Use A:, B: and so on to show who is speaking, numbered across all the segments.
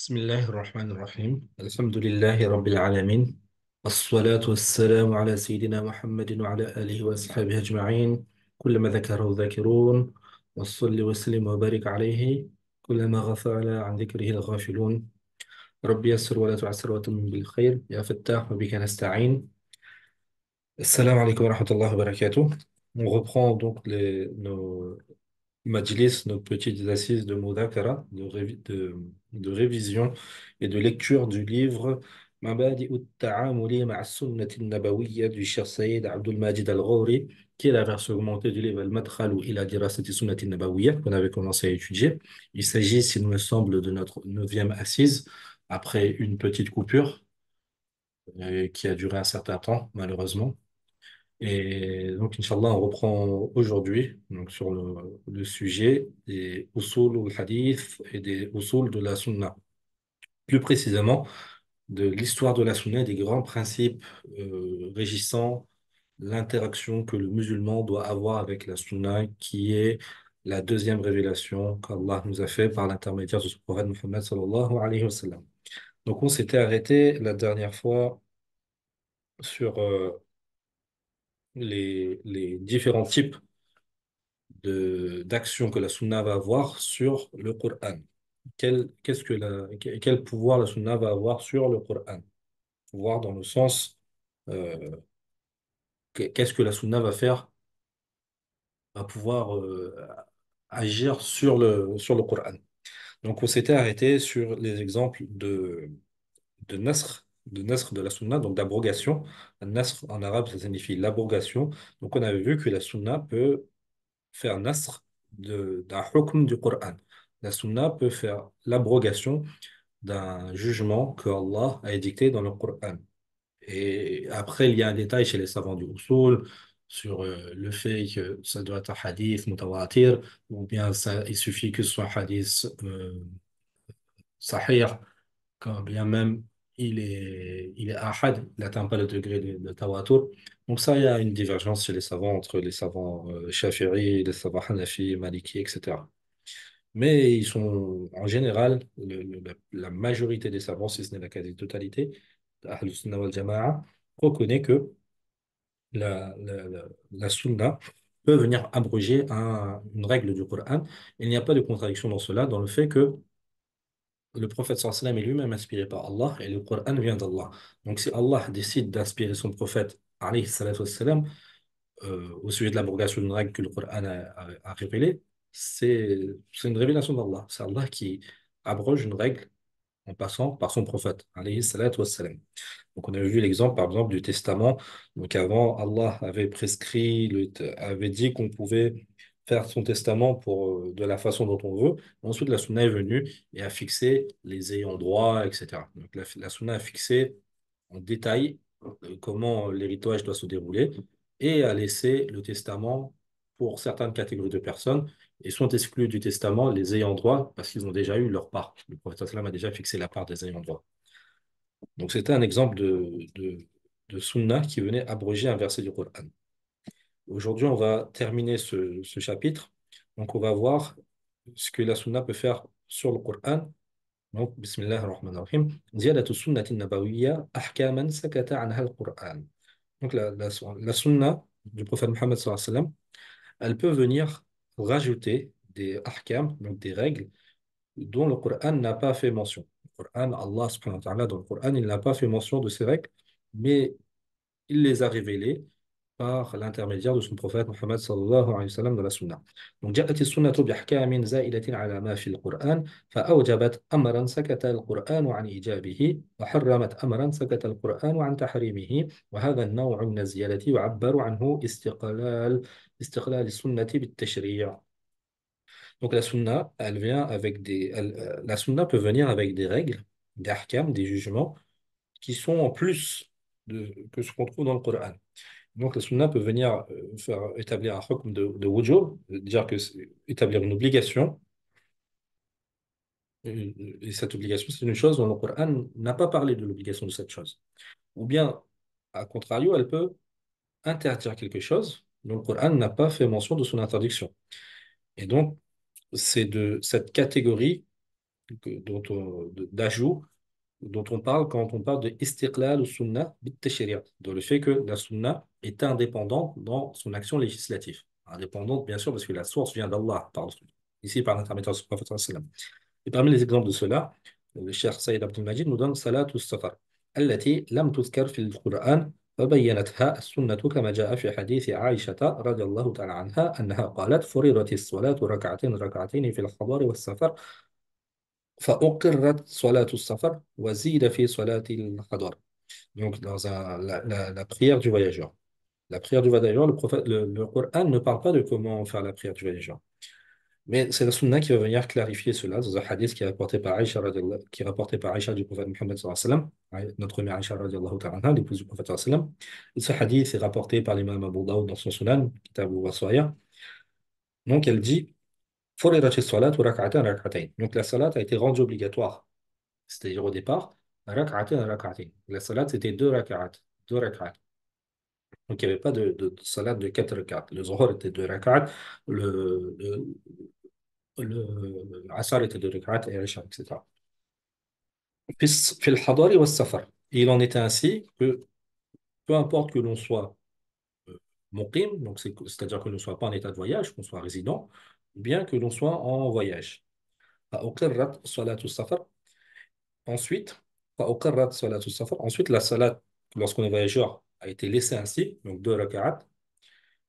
A: بسم الله الرحمن الرحيم الحمد لله رب العالمين الصلاة والسلام على سيدنا محمد وعلى آله وأصحابه أجمعين كلما ذكره الذاكرون وصل وسلم وبارك عليه كلما غفل عن ذكره الغافلون ربي يسر ولا تعسر وتمم بالخير يا فتاح وبك نستعين. السلام عليكم ورحمة الله وبركاته. On reprend donc nos Majlis, nos petites assises de Mudhakara, de révision et de lecture du livre Mabadi'u at-Ta'amuli ma'a as-Sunnati an-Nabawiyya du Cheikh Saïd Abdul Majid Al-Ghawri, qui est la version augmentée du livre Al-Madkhalu ila Dirasati Sunnati an-Nabawiyya qu'on avait commencé à étudier. Il s'agit, s'il me semble, de notre neuvième assise, après une petite coupure qui a duré un certain temps, malheureusement. Et donc, Inch'Allah, on reprend aujourd'hui donc, sur le sujet des usul au hadith et des usul de la sunna. Plus précisément, de l'histoire de la sunna et des grands principes régissant l'interaction que le musulman doit avoir avec la sunna, qui est la deuxième révélation qu'Allah nous a fait par l'intermédiaire de son prophète Muhammad sallallahu alayhi wa sallam. Donc, on s'était arrêté la dernière fois sur les différents types d'action que la sunna va avoir sur le Coran. Quel pouvoir la sunna va avoir sur le Coran? Pouvoir dans le sens, qu'est-ce que la sunna va faire, va pouvoir agir sur le Coran. Donc on s'était arrêté sur les exemples de nasr de la sunna, donc d'abrogation. Nasr en arabe, ça signifie l'abrogation. Donc on avait vu que la sunna peut faire nasr d'un hukm du Coran. La sunna peut faire l'abrogation d'un jugement que Allah a édicté dans le Coran. Et après, il y a un détail chez les savants du usul sur le fait que ça doit être un hadith mutawatir, ou bien il suffit que ce soit un hadith sahih, quand bien même il est ahad, il n'atteint pas le degré de tawatur. Donc ça, il y a une divergence chez les savants entre les savants Shafi'i, les savants Hanafi, Maliki, etc. Mais ils sont, en général, la majorité des savants, si ce n'est la quasi-totalité, Ahl Sunnah wal Jama'a, reconnaît que la Sunna peut venir abroger une règle du Coran. Il n'y a pas de contradiction dans cela, dans le fait que le prophète sallallahu alayhi wa sallam est lui-même inspiré par Allah et le Coran vient d'Allah. Donc si Allah décide d'inspirer son prophète alayhi salatu wassalam, au sujet de l'abrogation d'une règle que le Coran a révélée, c'est une révélation d'Allah. C'est Allah qui abroge une règle en passant par son prophète alayhi salatu wassalam. Donc on avait vu l'exemple par exemple du testament. Donc avant, Allah avait prescrit, avait dit qu'on pouvait faire son testament de la façon dont on veut. Ensuite, la sunna est venue et a fixé les ayants droit, etc. Donc la sunna a fixé en détail comment l'héritage doit se dérouler et a laissé le testament pour certaines catégories de personnes et sont exclus du testament les ayants droit parce qu'ils ont déjà eu leur part. Le prophète sallam a déjà fixé la part des ayants droit. Donc, c'était un exemple de sunna qui venait abroger un verset du Coran. Aujourd'hui, on va terminer ce chapitre. Donc, on va voir ce que la sunna peut faire sur le Coran. Donc, Bismillah ar-Rahman ar-Rahim. Ziyadatu sunnati nabawiyya ahkaman sakata anha al-Qur'an. Donc, la sunna du prophète Muhammad sallallahu alayhi wa sallam, elle peut venir rajouter des ahkam, donc des règles, dont le Coran n'a pas fait mention. Le Coran, Allah subhanahu wa ta'ala, dans le Coran, il n'a pas fait mention de ces règles, mais il les a révélées par l'intermédiaire de son prophète Muhammad sallallahu alayhi wa sallam dans la Sunna. Donc, جاءت السنة بأحكام زائدة على ما في القرآن فأوجبت أمرا سكت القرآن عن إيجابه وحرمت أمرا سكت القرآن عن تحريمه وهذا النوع من الزيادة يعبر عنه استقلال السنة بالتشريع. Donc la sunna, elle vient avec la sunna peut venir avec des règles, des ahkam, des jugements qui sont en plus que ce qu'on trouve dans le Coran. Donc la sunna peut venir faire établir un hukm de wujub, dire que établir une obligation, et cette obligation, c'est une chose dont le Coran n'a pas parlé de l'obligation de cette chose. Ou bien, à contrario, elle peut interdire quelque chose dont le Coran n'a pas fait mention de son interdiction. Et donc, c'est de cette catégorie d'ajout dont on parle quand on parle de istiqlal ou sunnah bit tashri', dans le fait que la sunna est indépendante dans son action législative. Indépendante, bien sûr, parce que la source vient d'Allah, ici par l'intermédiaire du prophète sallallahu alayhi wa sallam. Et parmi les exemples de cela, le Cheikh Saïd Abdel Majid nous donne Salat al-Safar, التي لم تذكر في القرآن فبينتها السنة كما جاء في حديث عائشة رضي الله تعالى عنها أنها قالت فرضت الصلاة ركعتين ركعتين في الحضر والسفر فأقرت صلاة السفر وزيد في صلاة الحضر. Donc, la prière du voyageur. La prière du voyageur, le Coran ne parle pas de comment faire la prière du voyageur. Mais c'est la sunna qui va venir clarifier cela dans un hadith qui est rapporté par Aïcha, qui est rapporté par Aïcha du prophète Mohammed sallallahu alayhi wa sallam, notre mère Aïcha radiallahu ta'ala anha, l'épouse du prophète sallallahu alayhi wa sallam. Et ce hadith est rapporté par l'imam Abu Dawud dans son sunan, Kitab al-Wasaya. Donc elle dit, Furidat as-salat wa rak'atan rak'atayn. Donc la salat a été rendue obligatoire, c'est-à-dire au départ, rak'atan rak'atayn. La salat c'était deux rak'at, deux rak'at. Donc il n'y avait pas de salat de quatre rak'at. Le zuhr était deux rak'at, le, Asar était de Rak'at et Isha, etc. في الحضر والسفر. Et il en était ainsi que peu importe que l'on soit muqim, donc c'est-à-dire que l'on ne soit pas en état de voyage, qu'on soit résident, ou bien que l'on soit en voyage. فأقرت صلاة السفر. Ensuite, فأقرت صلاة السفر. Ensuite, la salat, lorsqu'on est voyageur, a été laissée ainsi, donc deux rak'at.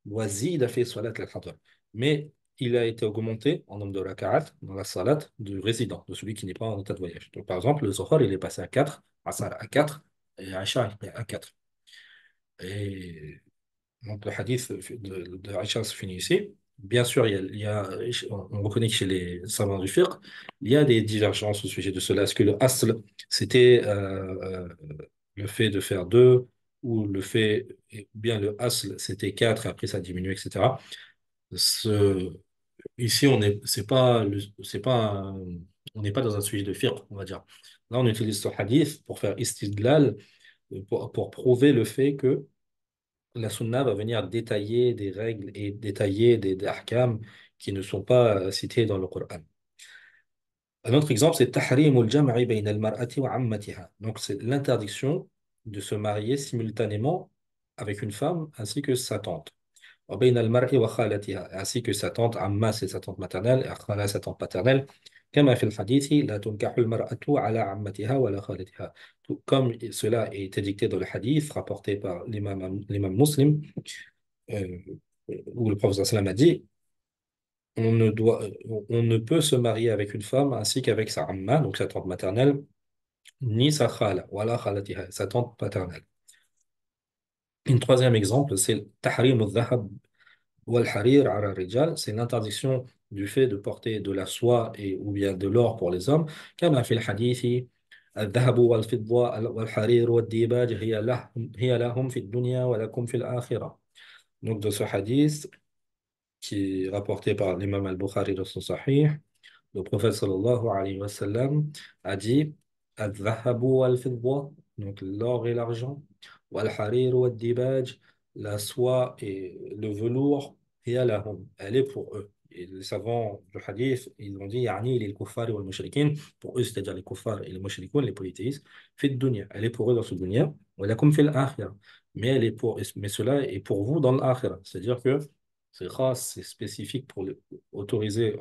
A: Wazid a fait salat al-hadr. Mais il a été augmenté en nombre de raka'at dans la salat du résident, de celui qui n'est pas en état de voyage. Donc, par exemple, le Zohar, il est passé à 4, Asar à 4, et Aïcha à 4. Et donc, le hadith de Aïcha se finit ici. Bien sûr, on reconnaît que chez les savants du fiqh, il y a des divergences au sujet de cela. Est-ce que le asl, c'était le fait de faire deux, ou le fait, ou bien le asl, c'était quatre, et après ça diminue, etc. Ce- Ici, c'est pas on n'est pas dans un sujet de fiqh, on va dire. Là, on utilise ce hadith pour faire istidlal, pour prouver le fait que la sunna va venir détailler des règles et détailler des ahkams qui ne sont pas cités dans le Coran. Un autre exemple, c'est tahrim al-jam'i bayna al-mar'ati wa ammatiha. Donc, c'est l'interdiction de se marier simultanément avec une femme ainsi que sa tante. وبين المرء وخالتها, ainsi que sa tante Amma, c'est sa tante maternelle, et Khala, sa tante paternelle. كما في الحديث لا تنكح المرأة على عمتها ولا خالتها. Comme cela est édicté dans le hadith rapporté par l'imam Muslim, euh, où le prophète sallam a dit, on ne peut se marier avec une femme ainsi qu'avec sa Amma, donc sa tante maternelle, ni sa Khala, wala khalatiha, sa tante paternelle. Un troisième exemple, c'est tahrim al-dhahab Wal-harir ala rijal, c'est l'interdiction du fait de porter de la soie ou bien de l'or pour les hommes. كما في الحديث الذهب والفضة والحرير والديباج هي لهم في الدنيا ولكم في الآخرة. Donc de ce hadith qui est rapporté par l'imam al-Bukhari dans son Sahih, le prophète sallallahu alayhi wa sallam a dit al-dhahabu wal-fidda, donc l'or et l'argent, wal-harir wal-dibaj, la soie et le velours, hiya lahum, elle est pour eux. Et les savants du hadith, ils ont dit yani lil kuffar wal mushrikin, pour eux, c'est-à-dire les kuffars et les mushrikoun, les polythéistes, fit dunya, elle est pour eux dans ce dunya, wa lakum fil akhirah, mais cela est pour vous dans l'akhirah, c'est-à-dire que c'est khas, c'est spécifique pour autoriser,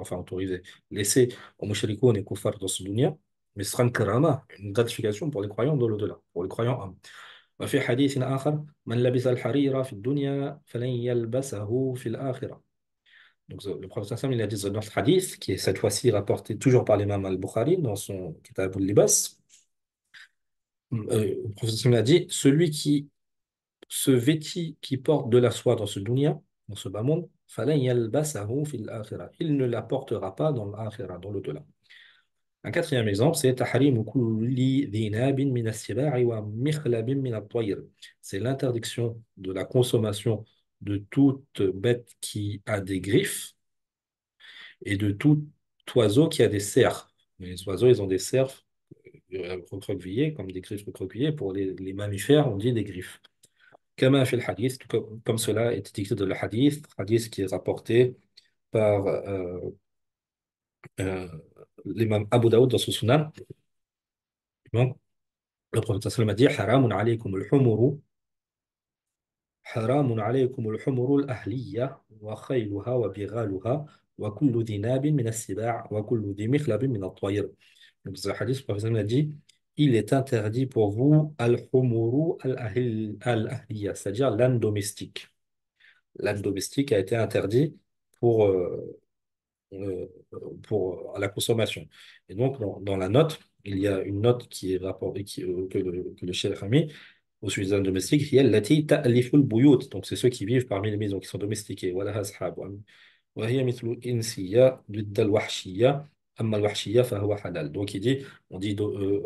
A: laisser aux mushrikoun et kuffar dans ce dunya, mais ce sera une karama, une gratification pour les croyants dans l'au-delà, pour les croyants hommes. وفي حديث آخر من لبس الحرير في الدنيا فلن يلبسه في الآخرة. Donc le prophète sallam, il a dit dans notre hadith, qui est cette fois-ci rapporté toujours par l'imam al-Bukhari dans son Kitab al-Libas, le prophète sallam a dit, celui qui se vêtit, qui porte de la soie dans ce dunya, dans ce bas monde, فلن يلبسه في الآخرة. Il ne la portera pas dans l'akhira, dans l'au-delà. Un quatrième exemple, c'est tahrim kulli dhinabin min as-siba'i wa mikhlabin min at-tayr. C'est l'interdiction de la consommation de toute bête qui a des griffes et de tout oiseau qui a des cerfs. Les oiseaux, ils ont des cerfs recroquevillés, comme des griffes recroquevillées. Pour les mammifères, on dit des griffes. Kama fil hadith, comme cela est édicté dans le hadith qui est rapporté par l'imam Abu Daoud dans son Sunan, donc, le prophète sallam a dit Haramun alaykum al-humuru, Haramun alaykum al-humuru al-ahliya, wa khayluha wa bighaluha, wa kullu dhi nabin min as-siba' wa kullu dhi mikhlabin min at-tayr. Donc, dans le hadith, le prophète sallam a dit il est interdit pour vous al-humuru al-ahliya, c'est-à-dire l'âne domestique. L'âne domestique a été interdit pour, euh, pour la consommation. Et donc, dans la note, il y a une note qui est rapportée, que le cheikh a mis au sujet des animaux domestiques, qui est التي تألف البيوت. Donc, c'est ceux qui vivent parmi les maisons, qui sont domestiqués. ولها أصحاب. وهي مثل الإنسية ضد الوحشية. أما الوحشية فهو حلال. Donc, il dit, on dit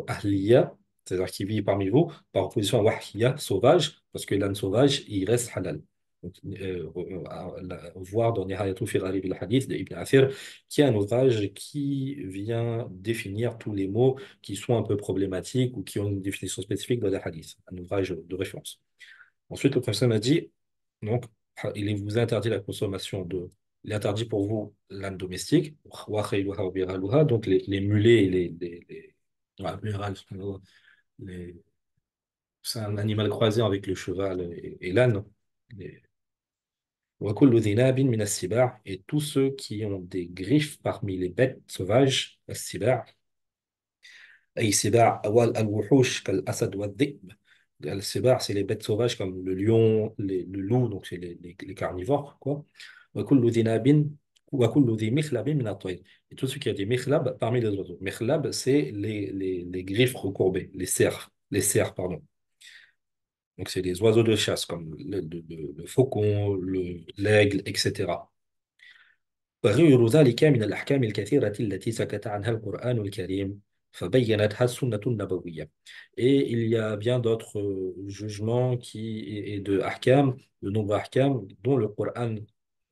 A: أهلية, c'est-à-dire qui vit parmi vous, par opposition à wahshiyya, sauvage, parce que l'âne sauvage, il reste halal. Donc, voir dans Nihayatul fi Gharib al-Hadith de Ibn Athir, qui est un ouvrage qui vient définir tous les mots qui sont un peu problématiques ou qui ont une définition spécifique dans les hadiths, un ouvrage de référence. Ensuite, le professeur m'a dit, donc, vous interdit la consommation il est interdit pour vous l'âne domestique, wa khayluha wa bighaluha, donc les mulets et ouais, les- c'est un animal croisé avec le cheval et l'âne. Les- wa kullu dhi nabin min as-siba', et tous ceux qui ont des griffes parmi les bêtes sauvages, as-siba', أي سباع والوحوش كالأسد والذئب. Les sébars, c'est les bêtes sauvages comme le lion, le loup, donc c'est les carnivores, quoi. وكل ذي ناب وكل ذي مخلب من الطير. Et tout ce qui a des mikhlab parmi les oiseaux. Mikhlab, c'est les griffes recourbées, les cerfs, pardon. Donc c'est les oiseaux de chasse comme le faucon, l'aigle, etc. وغير ذلك من الأحكام الكثيرة التي سكت عنها القرآن الكريم فبينتها السنة النبوية. Et il y a bien d'autres jugements et de ahkam, de nombreux ahkam, dont le Coran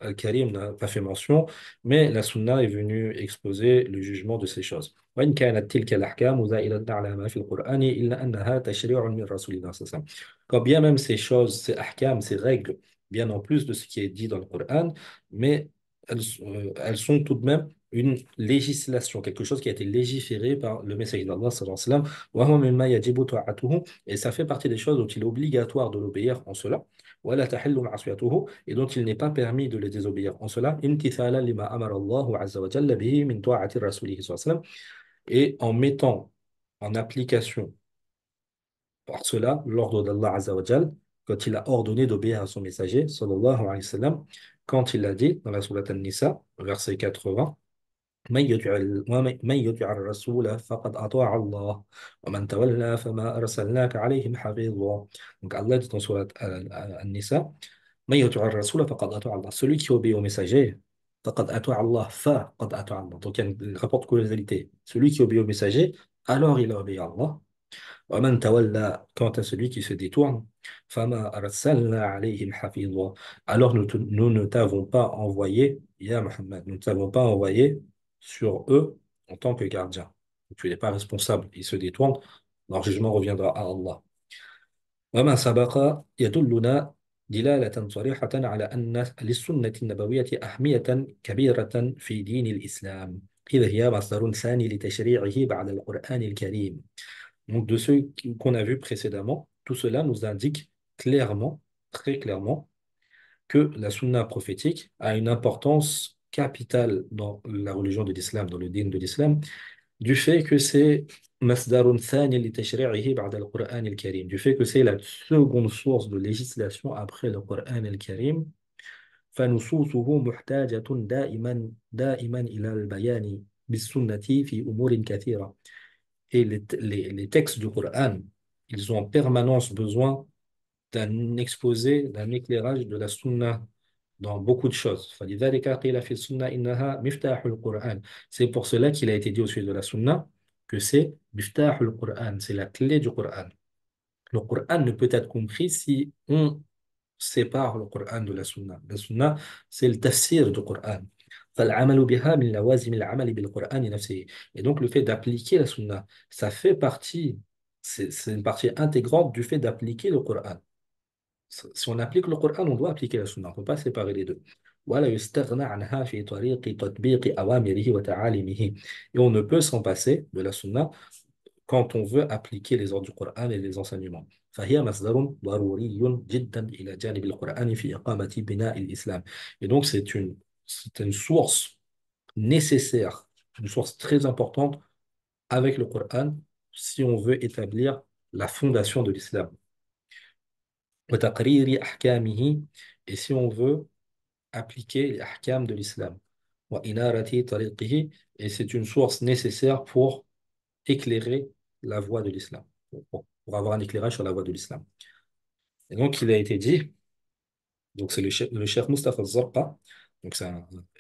A: al-Karim n'a pas fait mention, mais la Sunna est venue exposer le jugement de ces choses. وإن كانت تلك الأحكام زائدة على ما في القرآن إلا أنها تشريع من رسول الله صلى الله عليه وسلم. Quand bien même ces choses, ces ahkam, ces règles, bien en plus de ce qui est dit dans le Coran, mais elles sont tout de même une législation, quelque chose qui a été légiféré par le messager d'Allah, sallallahu alayhi wa sallam, وهو مما يجب طاعته, et ça fait partie des choses dont il est obligatoire de l'obéir en cela, ولا تحل معصيته, et dont il n'est pas permis de les désobéir en cela, امتثالا لما أمر الله عز وجل به من طاعة رسوله صلى الله عليه وسلم, et en mettant en application par cela l'ordre d'Allah Azza wa Jal, quand il a ordonné d'obéir à son messager, sallallahu alayhi wa sallam, quand il a dit dans la sourate An-Nisa, verset 80, من يطع الرسول فقد أطاع الله ومن تولى فما أرسلناك عليهم حفيظا. Donc Allah dit dans sourate An-Nisa, من يطع الرسول فقد أطاع الله. Celui qui obéit au messager, فقد أطاع الله, فقد أطاع الله. Donc il y a un rapport de causalité. Celui qui obéit au messager, alors il a obéi à Allah. ومن تولى, quant à celui qui se détourne, فما أرسلنا عليهم حفيظا. Alors nous ne t'avons pas envoyé, Ya Muhammad, nous ne t'avons pas envoyé sur eux en tant que gardien. Tu n'es pas responsable, ils se détournent, leur jugement reviendra à Allah. وما سبق يدلنا دلالة صريحة على أن للسنة النبوية أهمية كبيرة في دين الإسلام، إذ هي مصدر ثاني لتشريعه بعد القرآن الكريم. Donc, de ceux qu'on a vus précédemment, tout cela nous indique clairement, très clairement, que la sunna prophétique a une importance capitale dans la religion de l'islam, dans le din de l'islam, du fait que c'est masdarun thani li tashri'ihi ba'da al-Qur'an al-Karim, du fait que c'est la seconde source de législation après le Qur'an al-Karim. فنصوصه محتاجة دائما إلى البيان بالسنة في أمور كثيرة. Et les textes du Coran, ils ont en permanence besoin d'un exposé, d'un éclairage de la sunna dans beaucoup de choses. فلذلك قيل في السنة إنها مفتاح القرآن. C'est pour cela qu'il a été dit au sujet de la sunna que c'est مفتاح القرآن, c'est la clé du Coran. Le Coran ne peut être compris si on sépare le Coran de la sunna. La sunna, c'est le tafsir du Coran. فالعمل بها من لوازم العمل بالقرآن نفسه. Et donc le fait d'appliquer la sunna, ça fait partie, c'est une partie intégrante du fait d'appliquer le Coran. Si on applique le Coran, on doit appliquer la sunna, on ne peut pas séparer les deux. ولا يستغنى عنها في طريق تطبيق أوامره وتعاليمه. Et on ne peut s'en passer de la sunna quand on veut appliquer les ordres du Coran et les enseignements. فهي مصدر ضروري جدا إلى جانب القرآن في إقامة بناء الإسلام. Et donc c'est une source nécessaire, une source très importante avec le Coran si on veut établir la fondation de l'islam. وتقرير أحكامه, et si on veut appliquer les ahkam de l'islam. وإنارة طريقه, et c'est une source nécessaire pour éclairer la voie de l'islam, pour avoir un éclairage sur la voie de l'islam. Et donc, il a été dit, donc c'est le cheikh Mustafa Zarqa, donc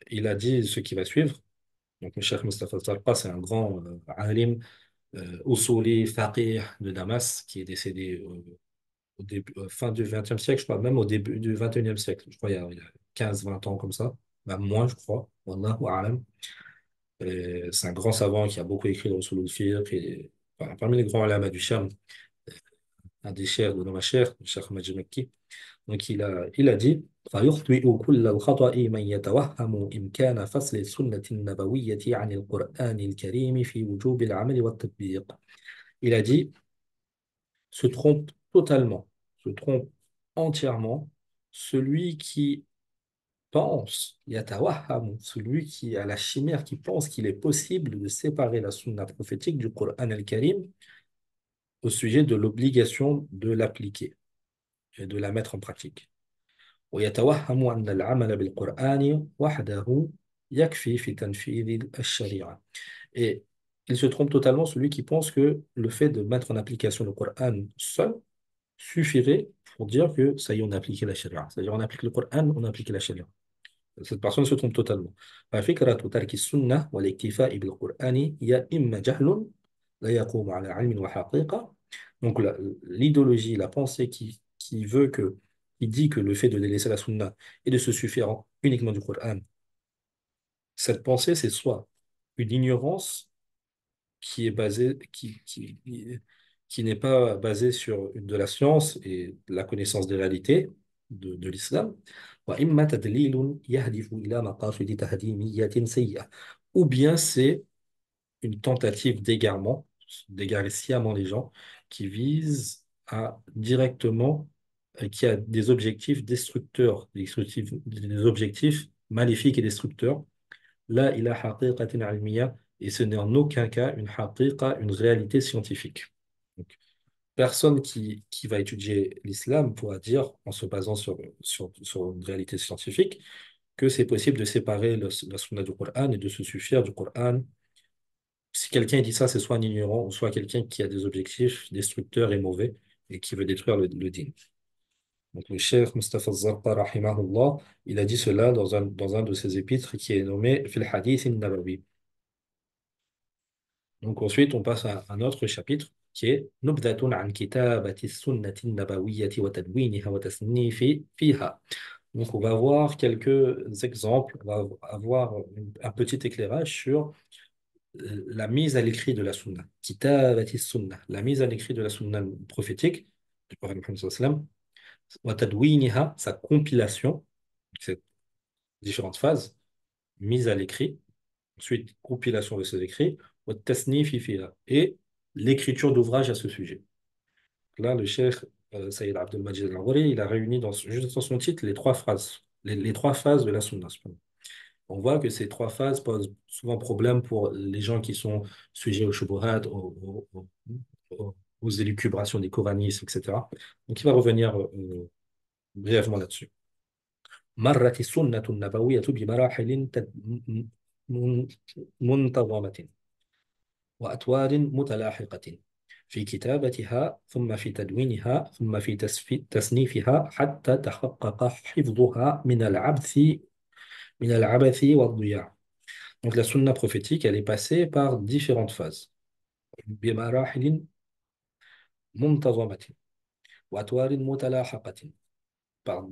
A: il a dit ce qui va suivre. Donc, le cheikh Mustafa Zarqa, c'est un grand alim, usuli, faqih de Damas, qui est décédé au début, fin du XXe siècle, je crois, même au début du XXIe siècle. Je crois il y a 15-20 ans comme ça, même moins, je crois. Wallahu a'lam. C'est un grand savant qui a beaucoup écrit dans Usul al-Fiqh, et enfin, parmi les grands ulama du Sham, un des chers de nos machers, le cheikh Majid Makki. Donc il a dit فيخطئ كل الخطأ من يتوهم إمكان فصل السنة النبوية عن القرآن الكريم في وجوب العمل والتطبيق. Il a dit se trompe totalement, se trompe entièrement celui qui pense, yatawaham, celui qui a la chimère, qui pense qu'il est possible de séparer la sunna prophétique du Coran al-Karim au sujet de l'obligation de l'appliquer et de la mettre en pratique. ويتوهم أن العمل بالقرآن وحده يكفي في تنفيذ الشريعة. Et il se trompe totalement celui qui pense que le fait de mettre en application le Coran seul suffirait pour dire que ça y est, on a appliqué la charia. C'est-à-dire, on applique le Coran, on applique la charia. Cette personne se trompe totalement. ففكرة ترك السنة والاكتفاء بالقرآن هي إما جهل لا يقوم على علم وحقيقة. Donc, l'idéologie, la pensée qui veut qui dit que le fait de délaisser la sunna et de se suffire uniquement du Coran, cette pensée, c'est soit une ignorance qui est basée, qui n'est pas basée sur de la science et de la connaissance des réalités de l'islam, وإما تدليل يهدف إلى مقاصد تهديمية سيئة. Ou bien c'est une tentative d'égarement, d'égarer sciemment les gens, qui vise à directement, qui a des objectifs destructeurs, des objectifs maléfiques et destructeurs. La ila haqiqatin ilmiya, et ce n'est en aucun cas une haqiqa, une réalité scientifique. Donc, personne qui va étudier l'islam pourra dire, en se basant sur une réalité scientifique, que c'est possible de séparer la sunna du Coran et de se suffire du Coran. Si quelqu'un dit ça, c'est soit un ignorant ou soit quelqu'un qui a des objectifs destructeurs et mauvais et qui veut détruire le din. Donc le cheikh Mustafa Zarqa, rahimahullah, il a dit cela dans un de ses épîtres qui est nommé Fil Hadith al-Nabawi. Donc ensuite, on passe à un autre chapitre qui est Nubdatun an kitabati sunnati nabawiyyati wa tadwiniha wa tasnifi fiha. Donc on va voir quelques exemples, on va avoir un petit éclairage sur la mise à l'écrit de la sunna. Kitabati sunna, la mise à l'écrit de la sunna prophétique du prophète Muhammad sallallahu alayhi wa sallam, wa tadwiniha, sa compilation, ces différentes phases, mise à l'écrit, ensuite compilation de ces écrits, wa tasnifi fiha, et l'écriture d'ouvrages à ce sujet. Là, le cheikh Sayyid Abdul Majid al-Awari, il a réuni juste dans son titre les trois phrases, les trois phases de la sunna. On voit que ces trois phases posent souvent problème pour les gens qui sont sujets aux shubuhat, aux élucubrations des coranistes, etc. Donc, il va revenir brièvement là-dessus. مرت السنة النبوية بمراحل من- منتظمة وأطوار متلاحقة في كتابتها ثم في تدوينها ثم في تصنيفها حتى تحقق حفظها من العبث والضياع. Donc la sunna prophétique, elle est passée par différentes phases. بمراحل منتظمة وأطوار متلاحقة par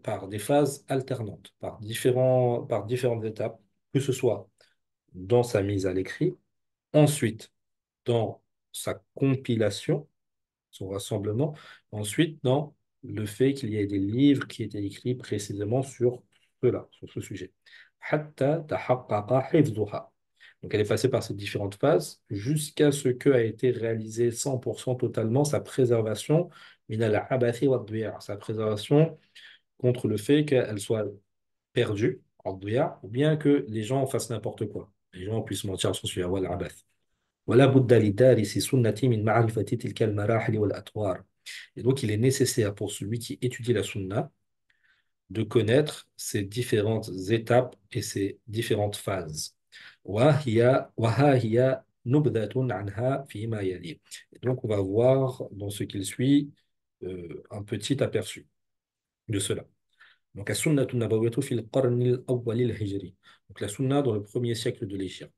A: par des phases alternantes, par différentes étapes, que ce soit dans sa mise à l'écrit, ensuite dans sa compilation, son rassemblement, ensuite dans le fait qu'il y ait des livres qui étaient écrits précisément sur cela, sur ce sujet. حتى تحقق حفظها. Donc elle est passée par ces différentes phases jusqu'à ce que a été réalisé 100% totalement sa préservation, min al-abathi wa ad-diya', sa préservation contre le fait qu'elle soit perdue, ad-diya', ou bien que les gens fassent n'importe quoi. Les gens puissent mentir à son sujet, wal abath. ولا بد للدارس سنة من معرفة تلك المراحل والأطوار. Et donc, il est nécessaire pour celui qui étudie la sunna de connaître ces différentes étapes et ces différentes phases. وها هي نبذة عنها فيما يلي. Et donc, on va voir dans ce qu'il suit un petit aperçu de cela. Donc, السنة النبوية في القرن الأول الهجري. Donc, la sunna dans le premier siècle de l'Égypte.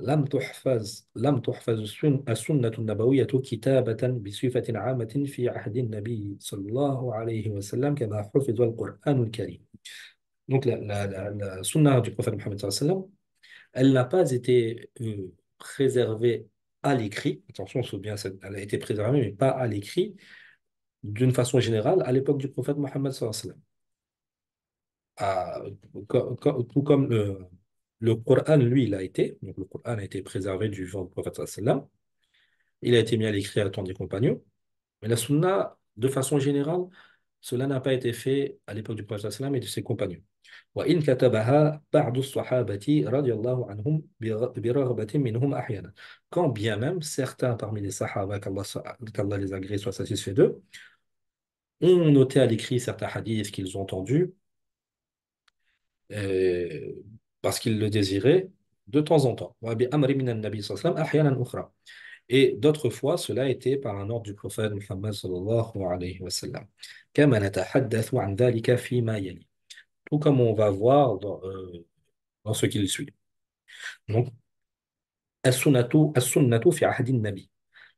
A: لم تحفظ السنة النبوية كتابة بصفة عامة في عهد النبي صلى الله عليه وسلم كما حفظ القرآن الكريم. Donc la sunna du prophète Mohammed sallallahu alayhi wa sallam, elle n'a pas été préservée à l'écrit. Attention, c'est bien, elle a été préservée, mais pas à l'écrit, d'une façon générale, à l'époque du prophète Mohammed sallallahu alayhi wa sallam. Tout comme le Coran, lui, il a été, donc le Coran a été préservé du vivant du prophète sallallahu alayhi wa sallam. Il a été mis à l'écrit à temps des compagnons. Mais la sunna, de façon générale, cela n'a pas été fait à l'époque du prophète sallallahu alayhi wa sallam et de ses compagnons. وإن كتبها بعض الصحابة رضي الله عنهم برغبة منهم أحيانا. Quand bien même certains parmi les sahaba, qu'Allah les agrée, soient satisfaits d'eux, ont noté à l'écrit certains hadiths qu'ils ont entendus euh, parce qu'ils le désiraient de temps en temps. وبأمر من النبي صلى الله عليه وسلم أحيانا أخرى. Et d'autres fois, cela a été par un ordre du prophète Muhammad sallallahu alayhi wa sallam. كما نتحدث عن ذلك فيما يلي. Tout comme on va voir dans ce qu'il suit. Donc, as-sunnatu fi ahdi nabi.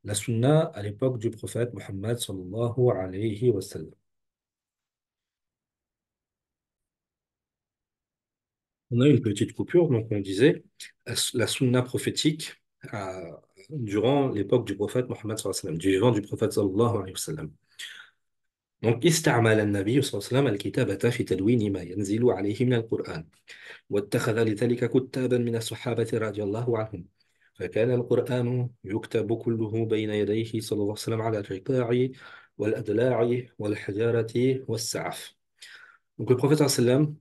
A: La sunna à l'époque du prophète Muhammad sallallahu alayhi wa sallam. On a une petite coupure, donc on disait la sunna prophétique durant l'époque du prophète Muhammad sallallahu alayhi wa sallam, du vivant du prophète sallallahu alayhi wa sallam. Donc, استعمل النبي صلى الله عليه وسلم الكتابة في تدوين ما ينزل عليه من القرآن واتخذ لذلك كتابا من الصحابة رضي الله عنهم فكان القرآن يكتب كله بين يديه صلى الله عليه وسلم على الرقاع والأدلاع والحجارة والسعف. Donc le prophète sallam,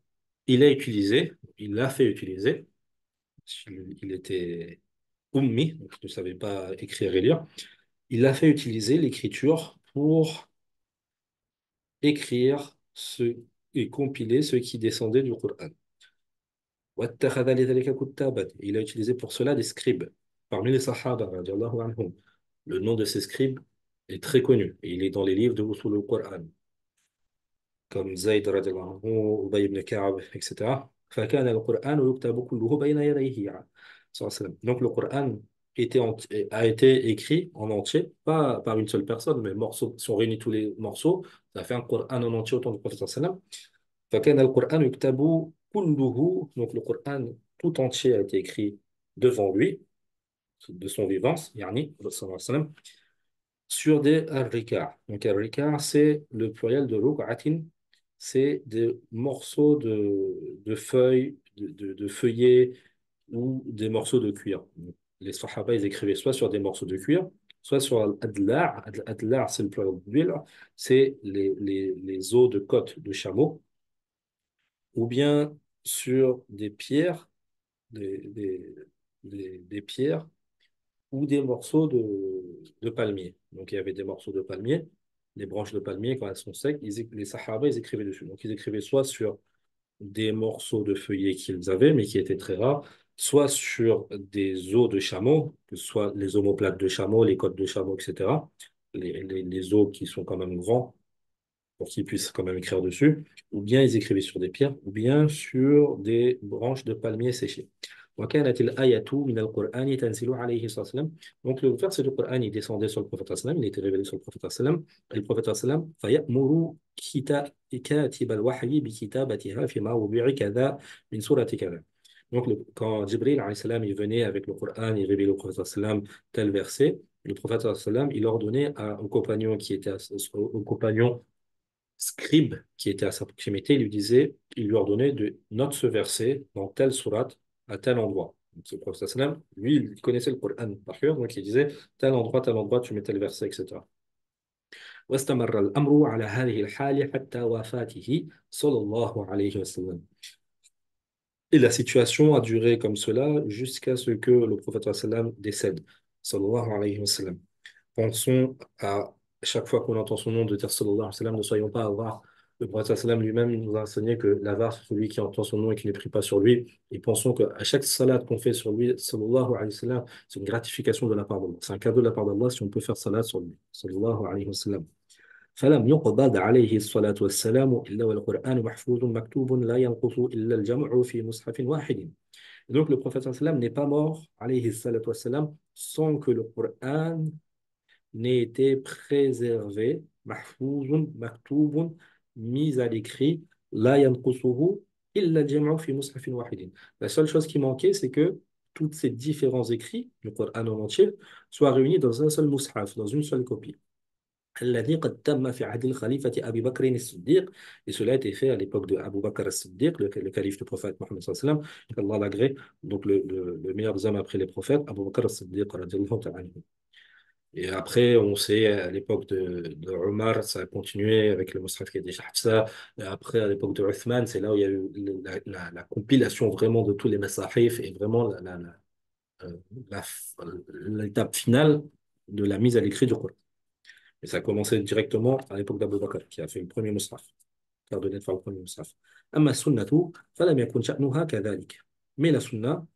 A: il l'a fait utiliser, il était ummi, donc il ne savait pas écrire et lire, il a fait utiliser l'écriture pour écrire et compiler ce qui descendait du Coran. واتخذ لذلك كتابا. Il a utilisé pour cela des scribes. Parmi les Sahaba, radiallahu anhum, le nom de ces scribes est très connu. Et il est dans les livres de Usul al-Qur'an, comme Zayd radiallahu anhu, Ubay ibn Ka'b, etc. فكان القرآن يكتب كله بين يديه صلى الله عليه وسلم. Donc le Coran a été écrit en entier, pas par une seule personne, mais morceaux, si on réunit tous les morceaux, ça fait un Coran en entier au temps du prophète sallallahu alayhi wa sallam. فكان القرآن يكتب كله. Donc le Coran tout entier a été écrit devant lui, de son vivant, yani, sallallahu alayhi wa sallam, sur des al-rika'. Donc al-rika' c'est le pluriel de ruq'atin, c'est des morceaux de feuilles, de feuillets ou des morceaux de cuir. Donc, les sahaba, ils écrivaient soit sur des morceaux de cuir, soit sur al-adla'. Al-adla', c'est le pluriel d'huile, c'est les os de côte de chameau, ou bien sur des pierres, des, des, des pierres ou des morceaux de palmier. Donc il y avait des morceaux de palmier, les branches de palmier, quand elles sont secs, les sahaba, ils écrivaient dessus. Donc ils écrivaient soit sur des morceaux de feuillets qu'ils avaient, mais qui étaient très rares, soit sur des os de chameau, que ce soit les omoplates de chameau, les côtes de chameau, etc. Les os qui sont quand même grands, pour qu'ils puissent quand même écrire dessus, ou bien ils écrivaient sur des pierres, ou bien sur des branches de palmier séchées. وكانت الآية من القرآن تنزل عليه صلى الله عليه وسلم. Donc le verset du Coran, il descendait sur le prophète sallallahu alayhi wa sallam, il était révélé sur le prophète sallallahu alayhi wa sallam, et le prophète sallallahu alayhi wa sallam فيأمر كاتب الوحي بكتابتها في موضع كذا من سورة كذا. Donc quand Jibril alayhi salam il venait avec le Coran, il révélait au prophète sallallahu alayhi wa sallam tel verset, le prophète sallallahu alayhi wa sallam il ordonnait aux compagnons qui étaient aux compagnons scribe qui était à sa proximité, il lui disait, il lui ordonnait de note ce verset dans telle sourate à tel endroit. Donc, le prophète sallam, lui, il connaissait le Coran par cœur, donc il disait tel endroit, tu mets tel verset, etc. واستمر الأمر على هذه الحال حتى وفاته صلى الله عليه وسلم. Et la situation a duré comme cela jusqu'à ce que le prophète sallam décède. Sallallahu alayhi wa sallam. Pensons à chaque fois qu'on entend son nom de dire sallallahu alayhi wa sallam, ne soyons pas avares. Le prophète sallam lui-même nous a enseigné que l'avare, c'est celui qui entend son nom et qui ne prie pas sur lui. Et pensons qu'à chaque salat qu'on fait sur lui, sallallahu alayhi wa sallam, c'est une gratification de la part d'Allah. C'est un cadeau de la part d'Allah si on peut faire salat sur lui. Sallallahu alayhi wa sallam. فلم يقبض عليه الصلاة والسلام إلا والقرآن محفوظ مكتوب لا ينقص إلا الجمع في مصحف واحد. Donc le prophète sallam n'est pas mort, alayhi salatu wassalam, sans que le Coran n'ait été préservé, mahfouzun, maktoubun, mis à l'écrit, la yanqusuhu illa al-jam'u fi mushafin wahidin. La seule chose qui manquait, c'est que tous ces différents écrits, le Coran en entier, soient réunis dans un seul mushaf, dans une seule copie. الذي قد تم في عهد الخليفة أبي بكر الصديق. Et cela a été fait à l'époque de Abu Bakr as-Siddiq, le calife du prophète Mohammed sallallahu alayhi wa sallam, qu'Allah l'agrée, donc le meilleur des hommes après les prophètes, Abu Bakr as-Siddiq radiyallahu ta'ala anhu. Et après, on sait, à l'époque de Omar, ça a continué avec le Mus'haf qui a déjà Hafsa. Et après, à l'époque de Uthman, c'est là où il y a eu la compilation vraiment de tous les Masahif et vraiment euh, la- l'étape finale de la mise à l'écrit du Coran. Et ça a commencé directement à l'époque d'Abu Bakr, qui a fait le premier Mus'haf, qui a ordonné de faire le premier Mus'haf. أما السنة فلم يكن شأنها كذلك. Mais la sunna,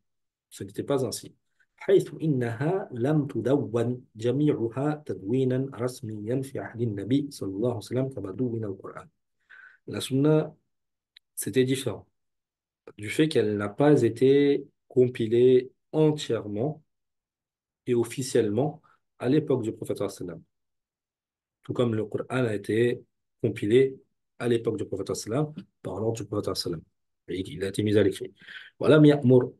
A: ce n'était pas ainsi. حيث إنها لم تدون جميعها تدوينا رسميا في عهد النبي صلى الله عليه وسلم كما دون القرآن. La sunna, c'était différent. Du fait qu'elle n'a pas été compilée entièrement et officiellement à l'époque du prophète sallallahu tout comme le Coran a été compilé à l'époque du prophète sallam par l'ordre du prophète sallam. Et il a été mis à l'écrit. ولم يأمر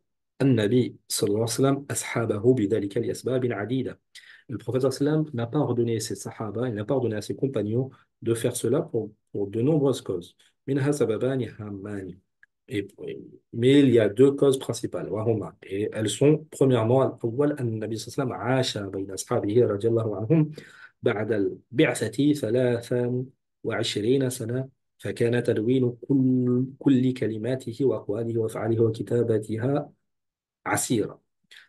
A: النبي صلى الله عليه وسلم أصحابه بذلك لأسباب عديدة. Le prophète sallam n'a pas ordonné à ses sahaba, il n'a pas ordonné à ses compagnons de faire cela pour de nombreuses causes. منها سببان هامان. Et- mais il y a deux causes principales, وهما. Et elles sont, premièrement, الأول أن النبي صلى الله عليه وسلم عاش بين أصحابه رضي الله عنهم بعد البعثة 23 سنة، فكان تدوين كل كلماته وأقواله وأفعاله وكتابتها عسيرا.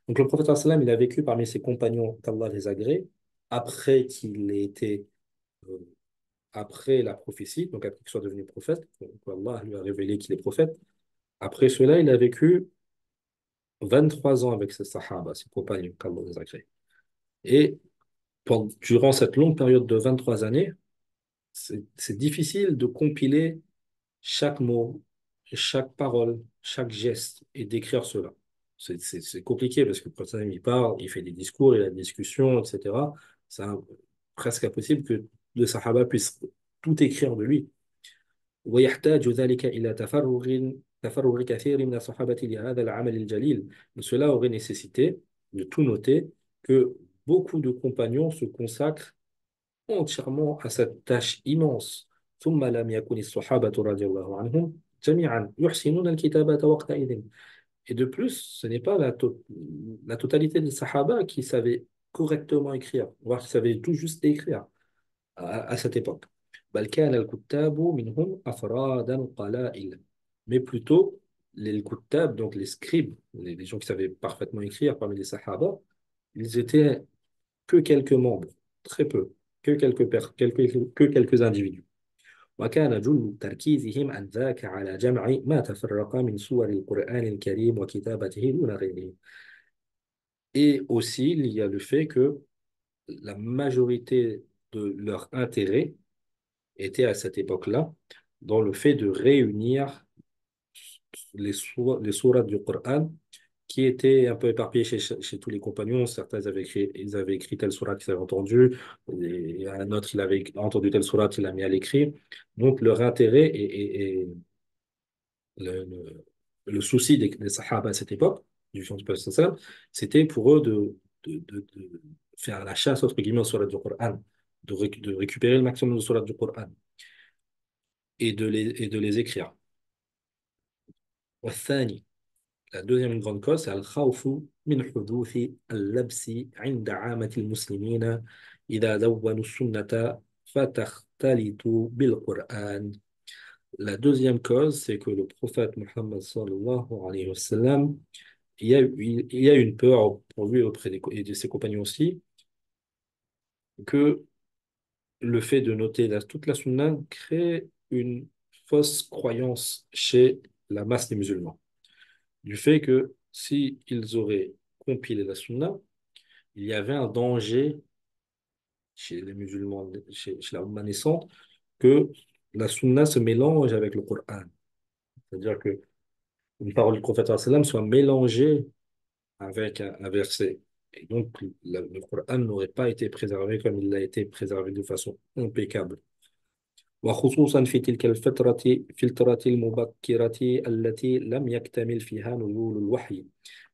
A: Donc le prophète sallam, il a vécu parmi ses compagnons, qu'Allah les agrée, après qu'il ait été, euh, après la prophétie, donc après qu'il soit devenu prophète, donc Allah lui a révélé qu'il est prophète. Après cela, il a vécu 23 ans avec ses sahaba, ses compagnons, qu'Allah les agrée. Et durant cette longue période de 23 années, c'est difficile de compiler chaque mot, chaque parole, chaque geste et d'écrire cela. C'est compliqué parce que le prophète, il parle, il fait des discours, il a des discussions, etc. C'est presque impossible que le Sahaba puisse tout écrire de lui. ويحتاج ذلك إلى تفرغ كثير من الصحابة لهذا العمل الجليل. Mais cela aurait nécessité de tout noter que beaucoup de compagnons se consacrent entièrement à cette tâche immense. ثم لم يكن الصحابة رضي الله عنهم جميعا يحسنون الكتابة وقتئذ. Et de plus, ce n'est pas la totalité des Sahaba qui savaient correctement écrire, voire qui savaient tout juste écrire à cette époque. بل كان الكتاب منهم أفرادا قلائل. Mais plutôt, les kutab, donc les scribes, les gens qui savaient parfaitement écrire parmi les Sahaba, ils étaient que quelques membres, très peu, que quelques individus. وكان جل تركيزهم أنذاك على جمع ما تفرق من سور القرآن الكريم وكتابته دون غيره. Et aussi, il y a le fait que la majorité de leur intérêt était à cette époque-là dans le fait de réunir les sourates du Coran qui étaient un peu éparpillées chez tous les compagnons. Certains ils avaient écrit telle sourate qu'ils avaient entendue, et un autre, il avait entendu telle sourate, il l'a mis à l'écrit. Donc, leur intérêt et le souci des Sahaba à cette époque, du prophète sallallahu alayhi wa sallam, c'était pour eux de faire la chasse, entre guillemets, aux sourates du Coran, de récupérer le maximum de sourates du Coran. et de les écrire. والثاني, la deuxième grande cause, c'est الخوف من حدوث اللبس عند عامة المسلمين إذا دونوا السنة فتختلط بالقرآن. La deuxième cause, c'est que le prophète Mohammed sallallahu alayhi wa sallam, il y a une peur pour lui auprès et de ses compagnons aussi, que le fait de noter toute la sunna crée une fausse croyance chez la masse des musulmans. Du fait que si ils auraient compilé la sunna, il y avait un danger chez les musulmans, chez la Ummah naissante, que la sunna se mélange avec le Coran. C'est-à-dire que une parole du prophète sallam soit mélangée avec un verset. Et donc, le Coran n'aurait pas été préservé comme il a été préservé de façon impeccable. وخصوصا في تلك فترة المبكرة التي لم يكتمل فيها نزول الوحي.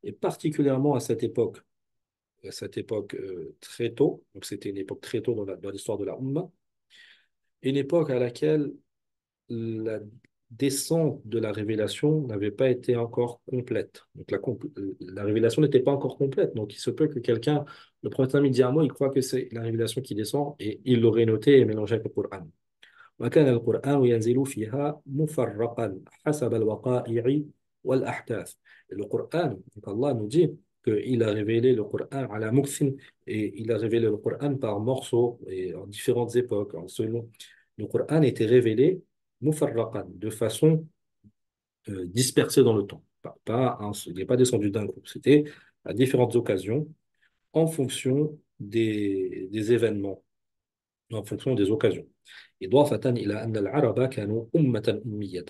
A: Et particulièrement à cette époque très tôt, donc c'était une époque très tôt dans l'histoire de la Ummah, une époque à laquelle la descente de la révélation n'avait pas été encore complète. Donc la révélation n'était pas encore complète. Donc il se peut que quelqu'un, le prophète dit un mot, il croit que c'est la révélation qui descend et il l'aurait noté et mélangé avec le Coran. وكان القرآن ينزل فيها مفرقا حسب الوقائع والأحداث. Et le Coran, donc Allah nous dit qu'il a révélé le Coran à la mukthin et il a révélé le Coran par morceaux et en différentes époques. Selon le Coran était révélé mufarraqan, de façon dispersée dans le temps. Il n'est pas descendu d'un coup. C'était à différentes occasions en fonction des événements, en fonction des occasions. إضافة إلى أن العرب كانوا أمة أمية.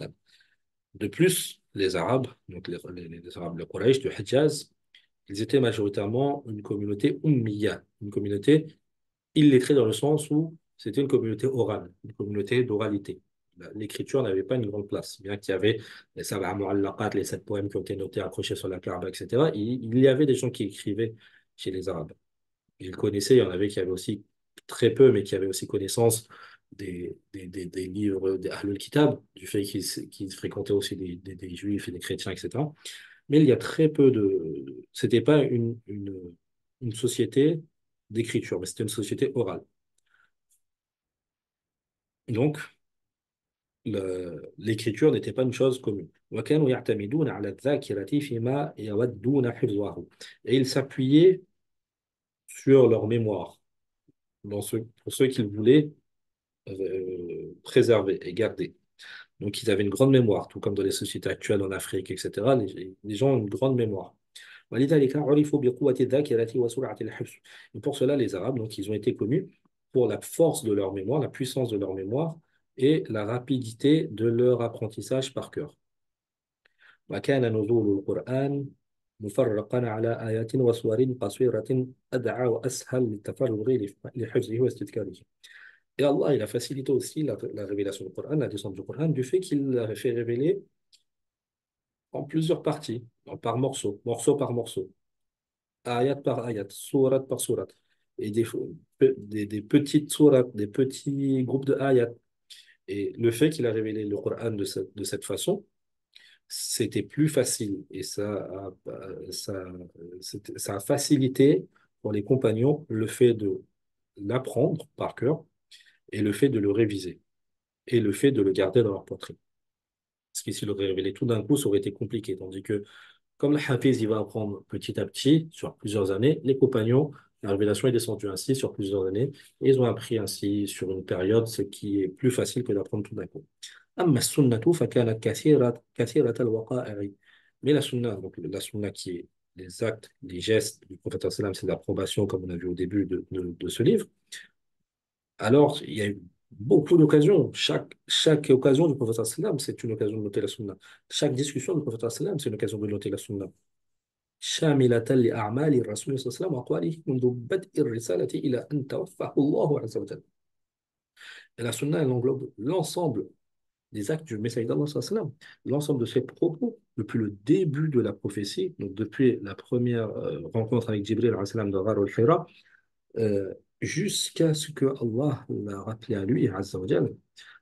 A: De plus, les Arabes, donc les Arabes, le Quraysh du Hijaz, ils étaient majoritairement une communauté ummiya, une communauté illettrée dans le sens où c'était une communauté orale, une communauté d'oralité. L'écriture n'avait pas une grande place, bien qu'il y avait les sab'a mu'allaqat, les 7 poèmes qui ont été notés, accrochés sur la Kaaba, etc. Il y avait des gens qui écrivaient chez les Arabes. Ils connaissaient, il y en avait qui avaient aussi très peu, mais qui avaient aussi connaissance des livres des Ahlul Kitab, du fait qu'ils fréquentaient aussi des juifs et des chrétiens, etc. Mais il y a très peu de... C'était pas une société d'écriture, mais c'était une société orale. Donc, l'écriture n'était pas une chose commune. وكانوا يعتمدون على الذاكرة فيما يودون حفظه. Et ils s'appuyaient sur leur mémoire, pour ceux qu'ils voulaient préserver et garder. Donc, ils avaient une grande mémoire, tout comme dans les sociétés actuelles en Afrique, etc. Les gens ont une grande mémoire. ولذلك عرفوا بقوة الذاكرة وسرعة الحفظ. Et pour cela, les Arabes, donc, ils ont été connus pour la force de leur mémoire, la puissance de leur mémoire et la rapidité de leur apprentissage par cœur. وكان نزول القرآن مفرقا على آيات وسور قصيرة أدعى وأسهل للتفرغ لحفظه واستذكاره. Et Allah, il a facilité aussi la révélation du Coran, la descente du Coran, du fait qu'il l'a fait révéler en plusieurs parties, par morceaux, morceau par morceau, ayat par ayat, surat par surat, et des petites surat, des petits groupes de ayat. Et le fait qu'il a révélé le Coran de cette façon, c'était plus facile et ça a facilité pour les compagnons le fait de l'apprendre par cœur et le fait de le réviser et le fait de le garder dans leur poitrine. Parce que s'il aurait révélé tout d'un coup, ça aurait été compliqué. Tandis que, comme le Hafiz, il va apprendre petit à petit, sur plusieurs années, les compagnons, la révélation est descendue ainsi sur plusieurs années, et ils ont appris ainsi sur une période, ce qui est plus facile que d'apprendre tout d'un coup. أما السنة فكانت كثيرة الوقائع. Mais la sunna, donc la sunna qui est les actes, les gestes du prophète sallam, c'est l'approbation, comme on a vu au début de ce livre. Alors, il y a eu beaucoup d'occasions. Chaque occasion du prophète sallam, c'est une occasion de noter la sunna. Chaque discussion du prophète sallam, c'est une occasion de noter la sunna. شاملة لأعمال الرسول صلى الله عليه وسلم وأقواله منذ بدء الرسالة إلى أن توفاه الله عز وجل. Et la sunna, elle englobe l'ensemble des actes du Messie d'Allah, sallallahu alayhi wa sallam, l'ensemble de ses propos, depuis le début de la prophétie, donc depuis la première rencontre avec Jibril alayhi salam de Ghar al-Hira, jusqu'à ce que Allah l'a rappelé à lui, Azza wa Jal,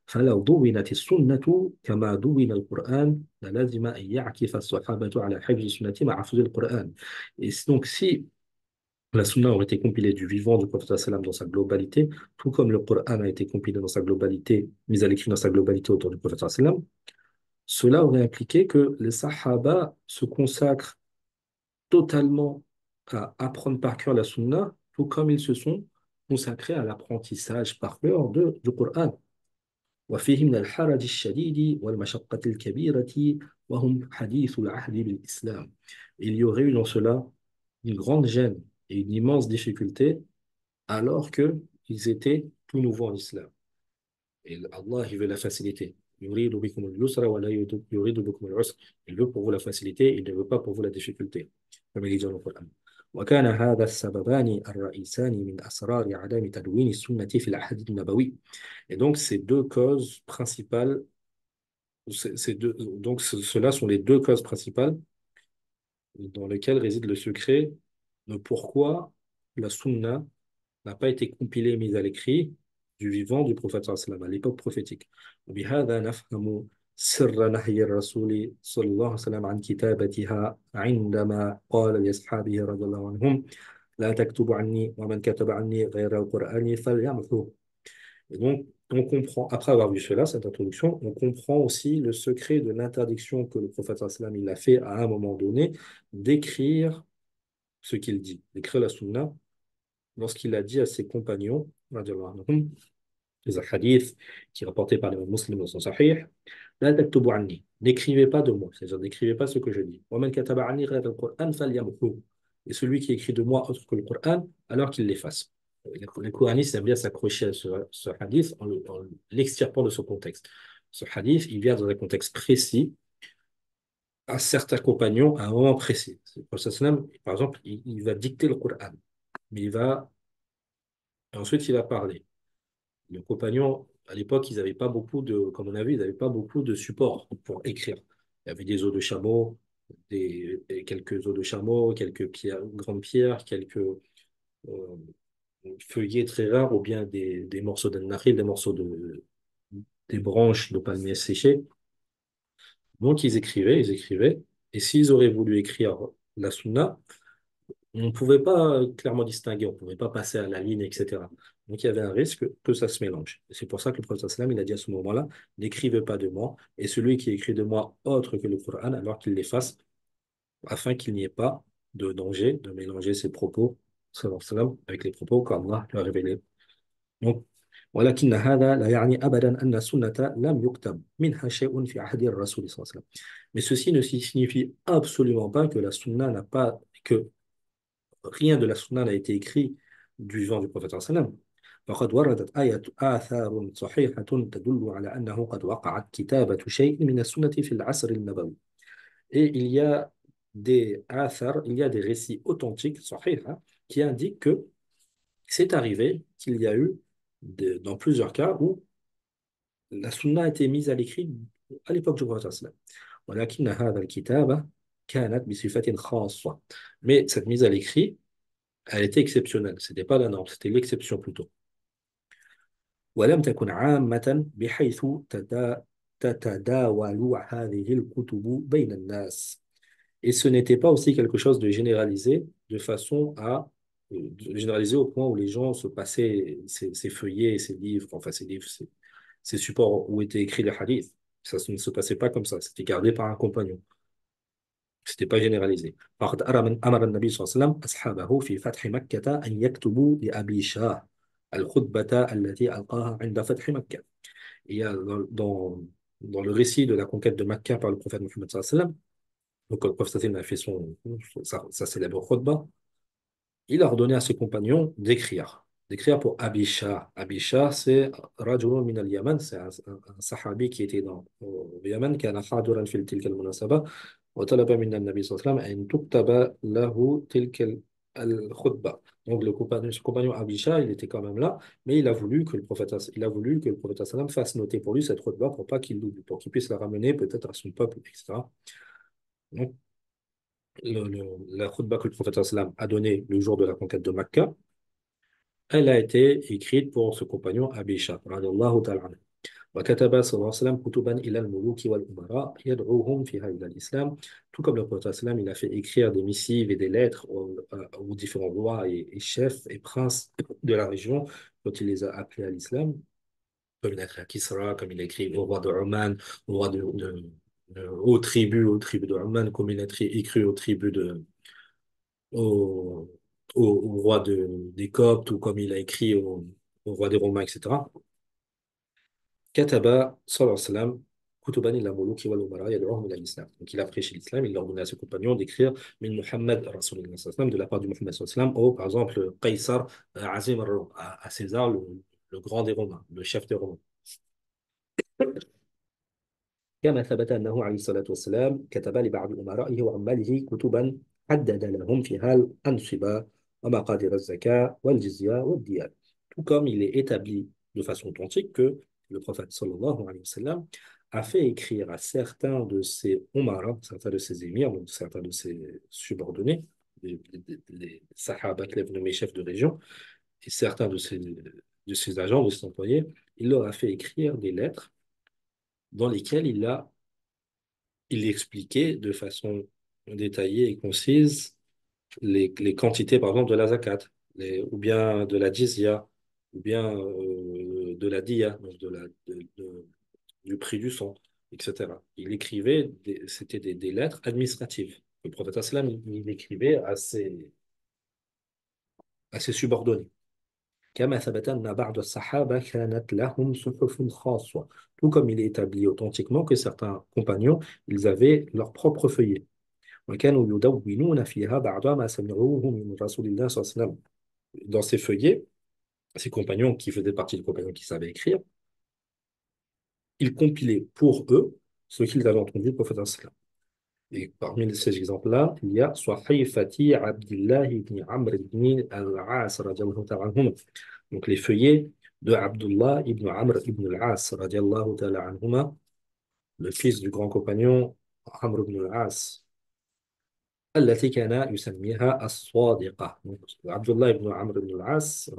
A: فلو دونت السنة كما دون القرآن للازم أن يعكف الصحابة على حفظ السنة مع حفظ القرآن. Et donc, si la sunna aurait été compilée du vivant du prophète sallam dans sa globalité, tout comme le Coran a été compilé dans sa globalité, mis à l'écrit dans sa globalité autour du prophète sallam, cela aurait impliqué que les sahaba se consacrent totalement à apprendre par cœur la sunna, tout comme ils se sont consacrés à l'apprentissage par cœur du Coran. وفيه من الحرج الشديد والمشقة الكبيرة وهم حديث العهد بالإسلام. Il y aurait eu dans cela une grande gêne et une immense difficulté alors qu'ils étaient tout nouveaux en islam. Et Allah, il veut la facilité. يريد بكم اليسر ولا يريد بكم العسر. Il veut pour vous la facilité, il ne veut pas pour vous la difficulté. Comme il dit dans le Coran. وكان هذا السببان الرئيسان من أسرار عدم تدوين السنة في العهد النبوي. Et donc, ces deux causes principales, ceux-là sont les deux causes principales dans lesquelles réside le secret de pourquoi la sunna n'a pas été compilée et mise à l'écrit du vivant du prophète sallallahu alayhi wa sallam à l'époque prophétique. وبهذا نفهم سر نهي الرسول صلى الله عليه وسلم عن كتابتها عندما قال لأصحابه رضي الله عنهم لا تكتب عني ومن كتب عني غير القرآن فليمحه. Et donc, on comprend, après avoir vu cela, cette introduction, on comprend aussi le secret de l'interdiction que le prophète sallallahu alayhi wa sallam il a fait à un moment donné d'écrire ce qu'il dit, d'écrire la sunna lorsqu'il a dit à ses compagnons, radiallahu anhum, les hadiths qui est rapporté par les musulmans dans son sahih, la taktubu anni, n'écrivez pas de moi, c'est-à-dire n'écrivez pas ce que je dis. Wa man kataba anni ghayra al-Qur'an falyamhu. Et celui qui écrit de moi autre que le Coran, alors qu'il l'efface. Les Coranistes aiment bien s'accrocher à ce hadith en l'extirpant de son contexte. Ce hadith, il vient dans un contexte précis, à certains compagnons, à un moment précis. Le prophète sallam, par exemple, il va dicter le Coran, mais ensuite il va parler. Les compagnons, à l'époque, ils n'avaient pas beaucoup de, comme on a vu, ils n'avaient pas beaucoup de support pour écrire. Il y avait des os de chameau, quelques os de chameau, quelques pierres, grandes pierres, quelques feuillets très rares, ou bien des morceaux d'al-nakhil, des branches de palmiers séchés. Donc, ils écrivaient, et s'ils auraient voulu écrire la sunna, on ne pouvait pas clairement distinguer, on ne pouvait pas passer à la ligne, etc. Donc il y avait un risque que ça se mélange. Et c'est pour ça que le prophète sallam, il a dit à ce moment-là, n'écrivez pas de moi, et celui qui écrit de moi autre que le Coran, alors qu'il l'efface, afin qu'il n'y ait pas de danger de mélanger ses propos, sallallahu alayhi wa sallam, avec les propos qu'Allah lui a révélés. Donc, ولكن هذا لا يعني أبدا أن السنة لم يكتب منها شيء في عهد الرسول صلى الله عليه وسلم. Mais ceci ne signifie absolument pas que la sunna n'a pas, que rien de la sunna n'a été écrit du vivant du prophète sallam. فقد وردت آثار صحيحة تدل على أنه قد وقعت كتابة شيء من السنة في العصر النبوي. Et il y a des athars, il y a des récits authentiques, صحيحة, qui indiquent que c'est arrivé qu'il y a eu, dans plusieurs cas, où la sunna a été mise à l'écrit à l'époque du prophète sallam. ولكن هذا الكتابة كانت بصفة خاصة. Mais cette mise à l'écrit, elle était exceptionnelle. Ce n'était pas la norme, c'était l'exception plutôt. ولم تكن عامة بحيث تتداول هذه الكتب بين الناس. Et ce n'était pas aussi quelque chose de généralisé, de façon à de généraliser au point où les gens se passaient ces feuillets, ces livres, enfin ces livres, ces supports où étaient écrits les hadiths. Ça ne se passait pas comme ça, c'était gardé par un compagnon. C'était pas généralisé. فقد أمر النبي صلى الله عليه وسلم أصحابه في فتح مكة أن يكتبوا لأبي شاه الخطبة التي ألقاها عند فتح مكة. Il y a dans le récit de la conquête de Mecca par le prophète Mohammed sallallahu alayhi wa sallam, donc quand le prophète sallallahu alayhi wa sallam a fait sa célèbre khutbah, il a ordonné à ses compagnons d'écrire pour Abi Shah. Abi Shah, c'est Rajulun min al-Yaman, c'est un sahabi qui était au Yaman, qui a حاضرا في تلك المناسبة وطلب من النبي صلى الله عليه وسلم أن تكتب له تلك الخطبة. Donc ce compagnon Abi Shah, il était quand même là, mais il a voulu que le prophète sallam fasse noter pour lui cette khutbah pour pas qu'il l'oublie, pour qu'il puisse la ramener peut-être à son peuple, etc. Donc la khutbah que le prophète sallam a donnée le jour de la conquête de Mecca, elle a été écrite pour ce compagnon Abi Shah, radiyallahu ta'ala anhu. وكتب صلى الله عليه وسلم كتبا إلى الملوك والأمراء يدعوهم فيها إلى الإسلام. Tout comme le prophète sallam, il a fait écrire des missives et des lettres aux différents rois et chefs et princes de la région quand il les a appelés à l'islam, comme il a écrit à Kisra, comme il a écrit au roi de Oman, au roi aux tribus de Oman, comme il a écrit aux tribus au, au roi des Coptes, ou comme il a écrit au roi des Romains, etc. Kataba, sallallahu alayhi wa sallam, Kutuban ila muluki wal umara yad'uhum ila l'islam. Donc il a prêché l'islam, il a ordonné à ses compagnons d'écrire Min Muhammad Rasulullah sallallahu alayhi wa sallam, de la part du Muhammad sallallahu alayhi wa sallam, au par exemple Qaysar Azim al-Rum, à César, le grand des Romains, le chef des Romains. كما ثبت أنه عليه الصلاة والسلام كتب لبعض أمرائه وعماله كتبا حدد لهم فيها الأنصبة ومقادير الزكاة والجزية والديات. Tout comme il est établi de façon authentique que le prophète sallallahu alayhi wa sallam a fait écrire à certains de ses umara, certains de ses émirs, donc certains de ses subordonnés, les sahaba qui les nommés chefs de région, et certains de ses agents, de ses employés, il leur a fait écrire des lettres dans lesquelles il expliquait de façon détaillée et concise les quantités, par exemple, de la zakat, ou bien de la jizya, ou bien de la diya, donc du prix du sang, etc. Il écrivait, c'était des lettres administratives. Le prophète sallam, il écrivait à ses subordonnés. كما ثبت أن بعض الصحابة كانت لهم صحف خاصة. Tout comme il est établi authentiquement que certains compagnons, ils avaient leur propre feuillet. وكانوا يدونون فيها بعض ما سمعوه من رسول الله صلى الله عليه وسلم. Dans ces feuillets, ces compagnons qui faisaient partie des compagnons qui savaient écrire, ils compilaient pour eux ce qu'ils avaient entendu du prophète sallallahu alayhi wa sallam. Et parmi ces exemples-là, il y a Sahifati Abdullah ibn Amr ibn al-As radiallahu ta'ala anhum. Donc les feuillets de Abdullah ibn Amr ibn al-As radiallahu ta'ala anhuma, le fils du grand compagnon Amr ibn al-As, التي كان يسميها الصادقة. Donc, Abdullah ibn Amr ibn al-As,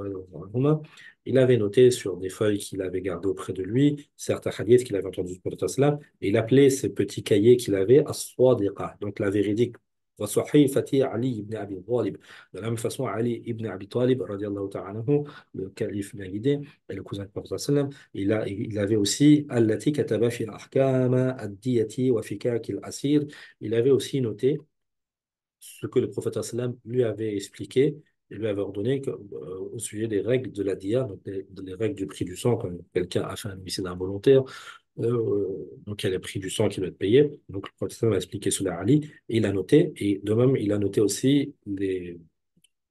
A: il avait noté sur des feuilles qu'il avait gardées auprès de lui certains hadiths qu'il avait entendus du prophète sallam, et il appelait ces petits cahiers qu'il avait as-Sadiqa, donc la véridique. وصحيفة علي ibn Abi Talib. De la même façon, Ali ibn Abi Talib, radiallahu ta'ala anhu, le calife bien guidé et le cousin du prophète sallam, il avait aussi التي كتب في أحكام الدية وفكاك الأسير. Il avait aussi noté ce que le prophète sallam lui avait expliqué et lui avait ordonné au sujet des règles de la dia, donc les règles du prix du sang, quand quelqu'un a fait un homicide involontaire, donc il y a le prix du sang qui doit être payé. Donc le prophète sallam a expliqué cela à Ali et il a noté, et de même il a noté aussi les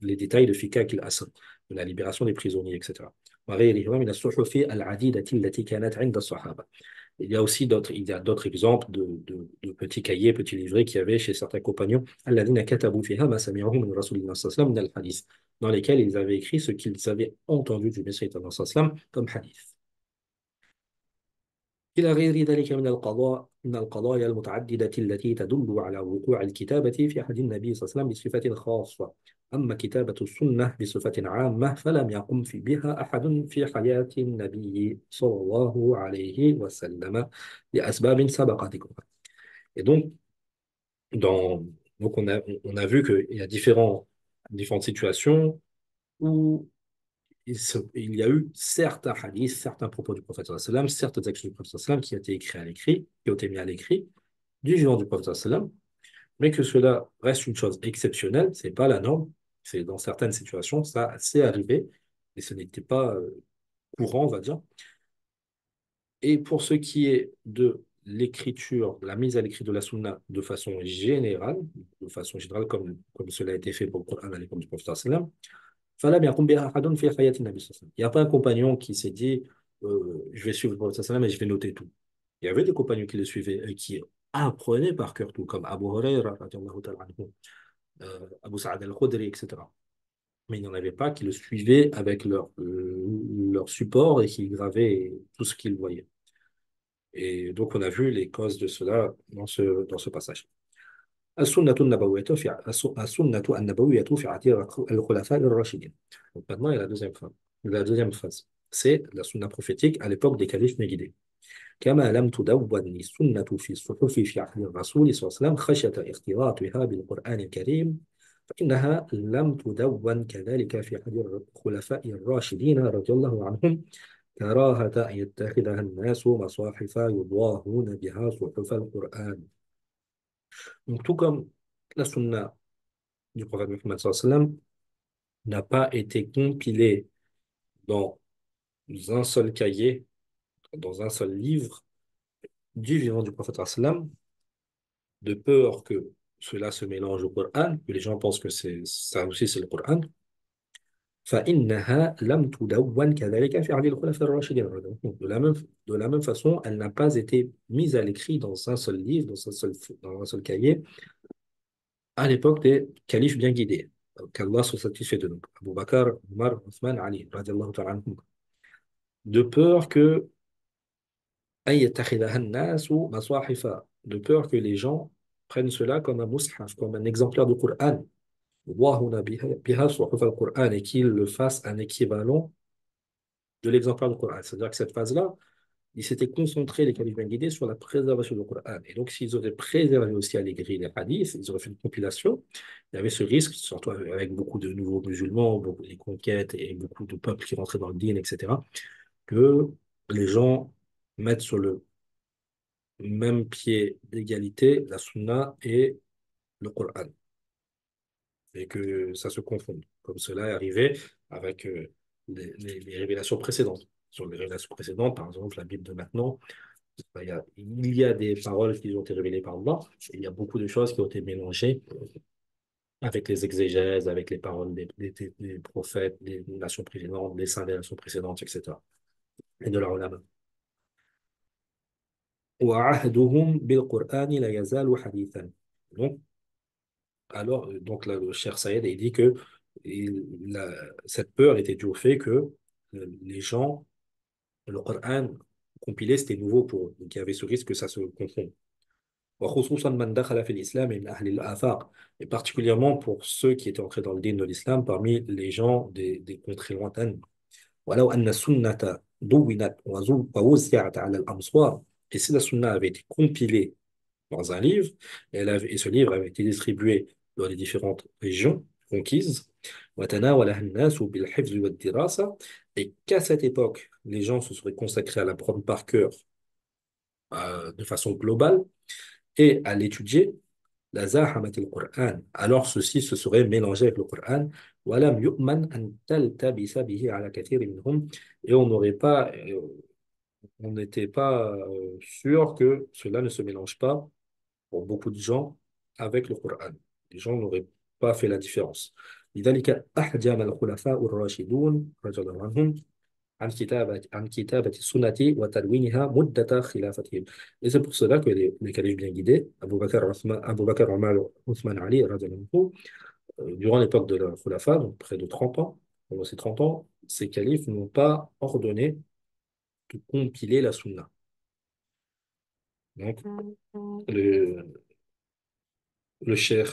A: détails de Fikak al-Asr, de la libération des prisonniers, etc. وغيرهما من الصحف العديدة التي كانت عند الصحابة. Il y a d'autres exemples de petits cahiers, petits livrets qu'il y avait chez certains compagnons, الذين كتبوا فيها ما سمعوه من رسول الله صلى الله عليه وسلم من الحديث, dans lesquels ils avaient écrit ce qu'ils avaient entendu du Messie صلى الله عليه وسلم comme hadith. إلى غير ذلك من القضايا المتعددة التي تدل على وقوع الكتابة في عهد النبي صلى الله عليه وسلم بصفة خاصة. أما كتابة السنة بصفة عامة فلم يقم بها أحد في حياة النبي صلى الله عليه وسلم لأسباب سبق ذكرها. Et donc, dans, donc on a vu qu'il y a différentes situations où il y a eu certains hadiths, certains propos du prophète sallallahu alayhi wa sallam, certaines actions du prophète sallallahu alayhi wa sallam qui ont été écrits à l'écrit, qui ont été mis à l'écrit du vivant du prophète sallallahu alayhi wa sallam, mais que cela reste une chose exceptionnelle, c'est pas la norme, c'est dans certaines situations, ça c'est arrivé, et ce n'était pas courant, on va dire. Et pour ce qui est de l'écriture, de la mise à l'écrit de la sunna de façon générale comme cela a été fait pour le Coran à l'époque du prophète sallallahu alayhi wa sallam, فلم يقم بها أحد في حياة النبي صلى الله عليه وسلم. Il n'y a pas un compagnon qui s'est dit je vais suivre le prophète sallallahu alayhi wa sallam et je vais noter tout. Il y avait des compagnons qui le suivaient et qui apprenaient par cœur tout, comme Abu Huraira, radiallahu ta'ala anhu, Abu Sa'ad al-Khudri, etc. Mais il n'y en avait pas qui le suivaient avec leur support et qui gravaient tout ce qu'ils voyaient. Et donc on a vu les causes de cela dans ce passage. السنة النبوية السنة النبوية في عهد الخلفاء الراشدين. Donc maintenant, il y a la deuxième phase. La deuxième phase, c'est la sunna prophétique à l'époque des califes méguidés. كما لم تدون السنة في الصحف في عهد الرسول صلى الله عليه وسلم خشية اختلاطها بالقرآن الكريم فإنها لم تدون كذلك في عهد الخلفاء الراشدين رضي الله عنهم كراهة أن يتخذها الناس مصاحف يضاهون بها صحف القرآن. Donc, tout comme la sunna du prophète Muhammad sallallahu alayhi wa sallam n'a pas été compilée dans un seul cahier, dans un seul livre du vivant du prophète sallallahu alayhi wa sallam, de peur que cela se mélange au Coran, que les gens pensent que c'est ça aussi c'est le Coran. فإنها لم تدون كذلك في عهد الخلفاء الراشدين. De la même façon, elle n'a pas été mise à l'écrit dans un seul livre, dans un seul cahier, à l'époque des califes bien guidés. Qu'Allah soit satisfait de nous. Abu Bakr, Omar, Othman, Ali, radiallahu ta'ala anhum. De peur que أن يتخذها الناس مصاحف, de peur que les gens prennent cela comme un mushaf, comme un exemplaire du Coran. Wahuna biha suhuf al-Qur'an, et qu'ils le fassent un équivalent de l'exemplaire du Coran. C'est-à-dire que cette phase-là, ils s'étaient concentrés, les califes bien guidés, sur la préservation du Coran. Et donc, s'ils auraient préservé aussi à l'écrit les hadiths, ils auraient fait une compilation, il y avait ce risque, surtout avec beaucoup de nouveaux musulmans, beaucoup de conquêtes et beaucoup de peuples qui rentraient dans le dîn, etc., que les gens mettent sur le même pied d'égalité la sunna et le Coran, et que ça se confonde, comme cela est arrivé avec les révélations précédentes. Sur les révélations précédentes, par exemple, la Bible de maintenant, il y a des paroles qui ont été révélées par Allah, et il y a beaucoup de choses qui ont été mélangées avec les exégèses, avec les paroles des prophètes, des nations précédentes, des saints des nations précédentes, etc. Et de leur ulama. وعهدهم بالقرآن لا يزال حديثا. Donc, alors, donc là, le cher Saïd, il dit que cette peur était due au fait que les gens, le Coran compilé, c'était nouveau pour eux. Donc, il y avait ce risque que ça se confonde. وخصوصا من دخل في الإسلام من أهل الآفاق. Et particulièrement pour ceux qui étaient entrés dans le dîn de l'islam parmi les gens des contrées lointaines. ولو أن السنة دونت ووزعت على الأمصار. Et si la sunna avait été compilée dans un livre, et ce livre avait été distribué dans les différentes régions conquises, وتناولها الناس بالحفظ والدراسة, et qu'à cette époque, les gens se seraient consacrés à la prendre par cœur de façon globale et à l'étudier, la zahamat al-Qur'an, alors ceci se serait mélangé avec le Qur'an, ولم يؤمن أن تلتبس به على كثير منهم, et on n'était pas sûr que cela ne se mélange pas pour beaucoup de gens avec le Coran. Les gens n'auraient pas fait la différence. لذلك أحجم الخلفاء الراشدون رضي الله عنهم عن كتابة السنة وتدوينها مدة خلافتهم. Et c'est pour cela que les califes bien guidés, Abu Bakr, Omar, Othman, Ali, رضي الله عنهم, durant l'époque de la Khulafa, donc près de 30 ans, pendant ces 30 ans, ces califes n'ont pas ordonné de compiler la sunna. Donc, le, le cheikh,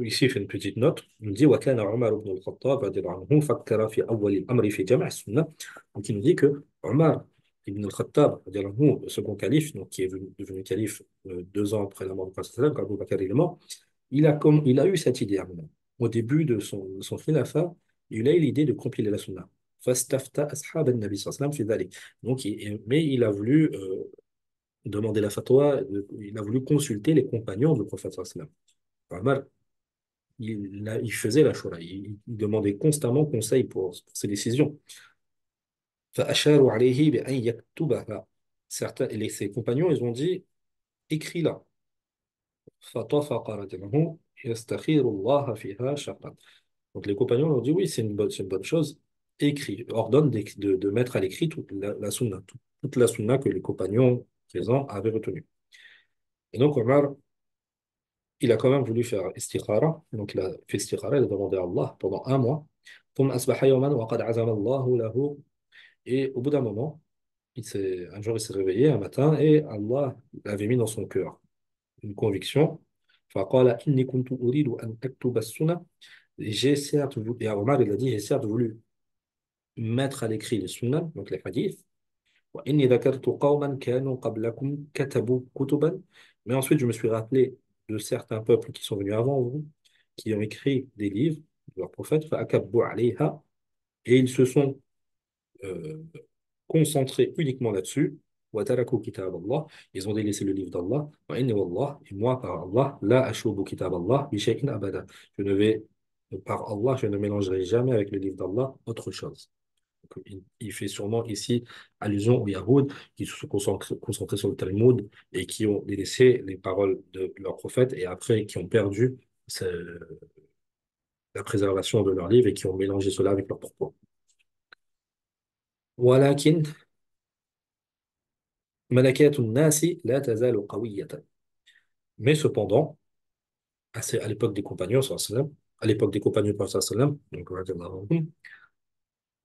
A: ici, fait une petite note. Il nous dit وكان عمر بن الخطاب رضي الله عنه فكر في أول الأمر في جمع السنة. Donc, il nous dit que Omar ibn al-Khattab, رضي الله عنه, le second calife, donc, qui est devenu calife 2 ans après la mort du prophète, quand Abu Bakr est mort, il a eu cette idée à un moment. Au début de son khilafa, il a eu l'idée de compiler la sunna. فاستفتى أصحاب النبي صلى الله عليه وسلم في ذلك. Donc, mais il a voulu demander la fatwa, il a voulu consulter les compagnons du prophète sallallahu alayhi wa sallam. Omar, il faisait la shura, il demandait constamment conseil pour ses décisions. فأشاروا عليه بأن يكتبها. Certains, et ses compagnons, ils ont dit, écris-la. فطفق رضي الله عنه يستخير الله فيها شرا. Donc les compagnons leur ont dit, oui, c'est une bonne chose, écris, ordonne de mettre à l'écrit toute la sunna, toute la sunna que les compagnons présents avaient retenue. Et donc Omar, il a quand même voulu faire istikhara. Donc, il a fait istikhara, il a demandé à Allah pendant un mois. ثم أصبح يوما وقد عزم الله له. Et au bout d'un moment, un jour, il s'est réveillé un matin et Allah avait mis dans son cœur une conviction. فقال إني كنت أريد أن أكتب السنة. J'ai certes voulu, et Omar, il a dit, j'ai certes voulu mettre à l'écrit les sunnah, donc les hadiths, وإني ذكرت قوما كانوا قبلكم كتبوا كتبا. Mais ensuite, je me suis rappelé de certains peuples qui sont venus avant vous, qui ont écrit des livres de leurs prophètes, فأكبوا عليها, et ils se sont euh, concentrés uniquement là-dessus. وتركوا كتاب الله, ils ont délaissé le livre d'Allah. وإني والله, et moi par Allah, لا أشوب كتاب الله بشيء أبدا. Je ne vais, par Allah, je ne mélangerai jamais avec le livre d'Allah autre chose. Donc, il fait sûrement ici allusion aux Yahoud qui se sont concentrés sur le Talmud et qui ont délaissé les paroles de leur prophète et après qui ont perdu la préservation de leur livre et qui ont mélangé cela avec leurs propos. ولكن ملكات الناس لا تزال قوية. Mais cependant, à l'époque des compagnons, sallallahu alayhi wa sallam, à l'époque des compagnons, sallallahu alayhi wa sallam, donc, radiyallahu anhum,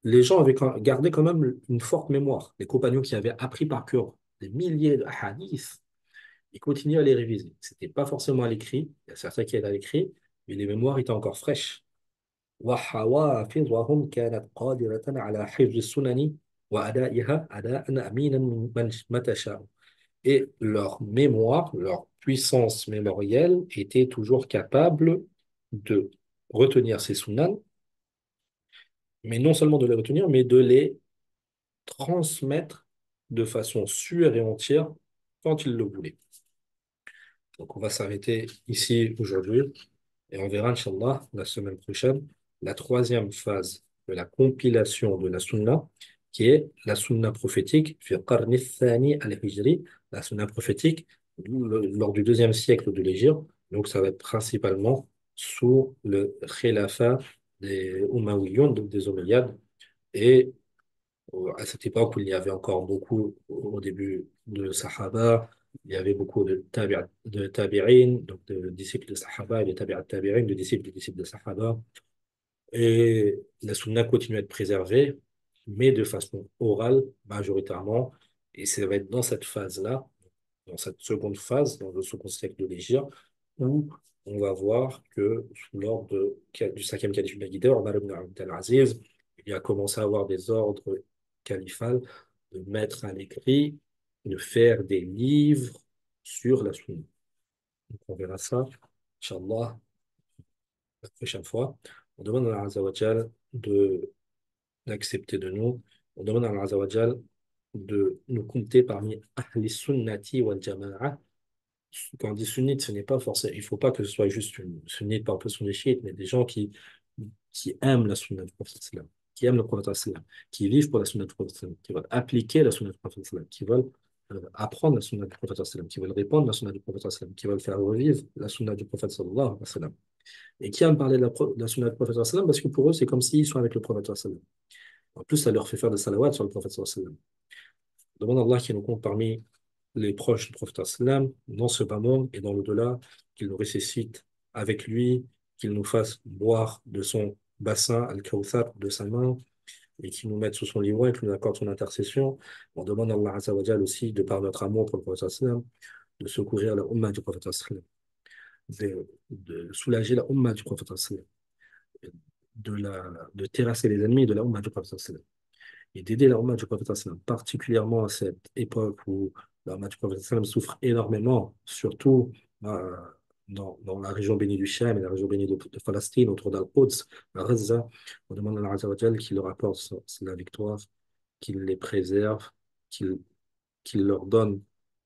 A: les gens avaient gardé quand même une forte mémoire. Les compagnons qui avaient appris par cœur des milliers de hadiths, ils continuaient à les réviser. C'était pas forcément à l'écrit, il y a certains qui étaient à l'écrit, mais les mémoires étaient encore fraîches. وحوافظهم كانت قادرة على حفظ السنن وأدائها أداء أمينا متى شاء. Et leur mémoire, leur puissance mémorielle était toujours capable de retenir ces sunnans, mais non seulement de les retenir, mais de les transmettre de façon sûre et entière quand ils le voulaient. Donc, on va s'arrêter ici aujourd'hui et on verra, Inch'Allah, la semaine prochaine, la troisième phase de la compilation de la Sunna, qui est la Sunna prophétique, fi qarni thani al-Hijri, la Sunna prophétique lors du deuxième siècle de l'Hégire. Donc, ça va être principalement sous le Khilafat des Umayyads, donc des Omeyyades, et à cette époque où il y avait encore beaucoup, au début de Sahaba, il y avait beaucoup de tabi'in, donc de disciples de Sahaba, et de tabi'in, de disciples de Sahaba. Et la sunna continue à être préservée, mais de façon orale, majoritairement. Et ça va être dans cette phase-là, dans cette seconde phase, dans le second siècle de l'Hégire, où on va voir que sous l'ordre du cinquième calife Baghdadi, Omar ibn Abd al-Aziz, il a commencé à avoir des ordres califales de mettre à l'écrit, de faire des livres sur la sunna. Donc on verra ça, Inch'Allah, la prochaine fois. On demande à Allah Azza wa Jal d'accepter de nous. On demande à Allah Azza wa Jal de nous compter parmi Ahli Sunnati wal Jama'a. Quand on dit sunnite, ce n'est pas forcément, il ne faut pas que ce soit juste une sunnite par exemple des chiites, mais des gens qui aiment la sunna du prophète sallam, qui aiment le prophète sallam, qui vivent pour la sunna du prophète sallam, qui veulent appliquer la sunna du prophète sallam, qui veulent apprendre la sunna du prophète sallam, qui veulent répandre la sunna du prophète sallam, qui veulent faire revivre la sunna du prophète sallallahu alayhi wa sallam. Et qui aiment parler de la sunna du prophète sallallahu alayhi wa sallam parce que pour eux, c'est comme s'ils sont avec le prophète sallallahu alayhi wa sallam. En plus, ça leur fait faire des salawats sur le prophète sallallahu alayhi wa sallam. Demande à Allah qui nous compte parmi les proches du prophète sallam, dans ce bas monde et dans l'au-delà, qu'il nous ressuscite avec lui, qu'il nous fasse boire de son bassin, al-Kawthar, de sa main, et qu'il nous mette sous son livre et qu'il nous accorde son intercession. On demande à Allah Azza wa Jal aussi, de par notre amour pour le prophète sallam, de secourir la umma du prophète sallam, de soulager la umma du prophète sallam, de terrasser les ennemis de la umma du prophète sallam et d'aider la Ummah du prophète sallam, particulièrement à cette époque où la Ummah du prophète sallam souffre énormément, surtout euh, dans la région bénie du Cham et la région bénie de Palestine, autour d'Al-Quds, à Gaza. On demande à Allah Azza wa Jal qu'il leur apporte la victoire, qu'il les préserve, qu'il leur donne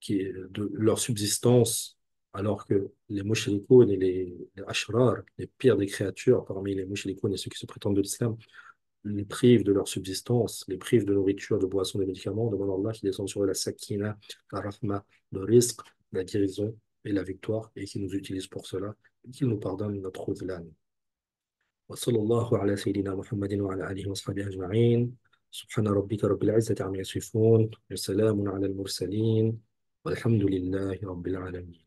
A: de leur subsistance, alors que les mouchrikoun et les ashrar, les pires des créatures parmi les mouchrikoun et ceux qui se prétendent de l'islam, les privent de leur subsistance, les privent de nourriture, de boissons, de médicaments. On demande à Allah qu'il descende sur eux la sakina, la rahma, le rizq, la guérison et la victoire, et qu'il nous utilise pour cela, et qu'il nous pardonne notre ouzlan. وصلى الله على سيدنا محمد وعلى آله وصحبه أجمعين سبحان ربك رب العزة عما يصفون وسلام على المرسلين والحمد لله رب العالمين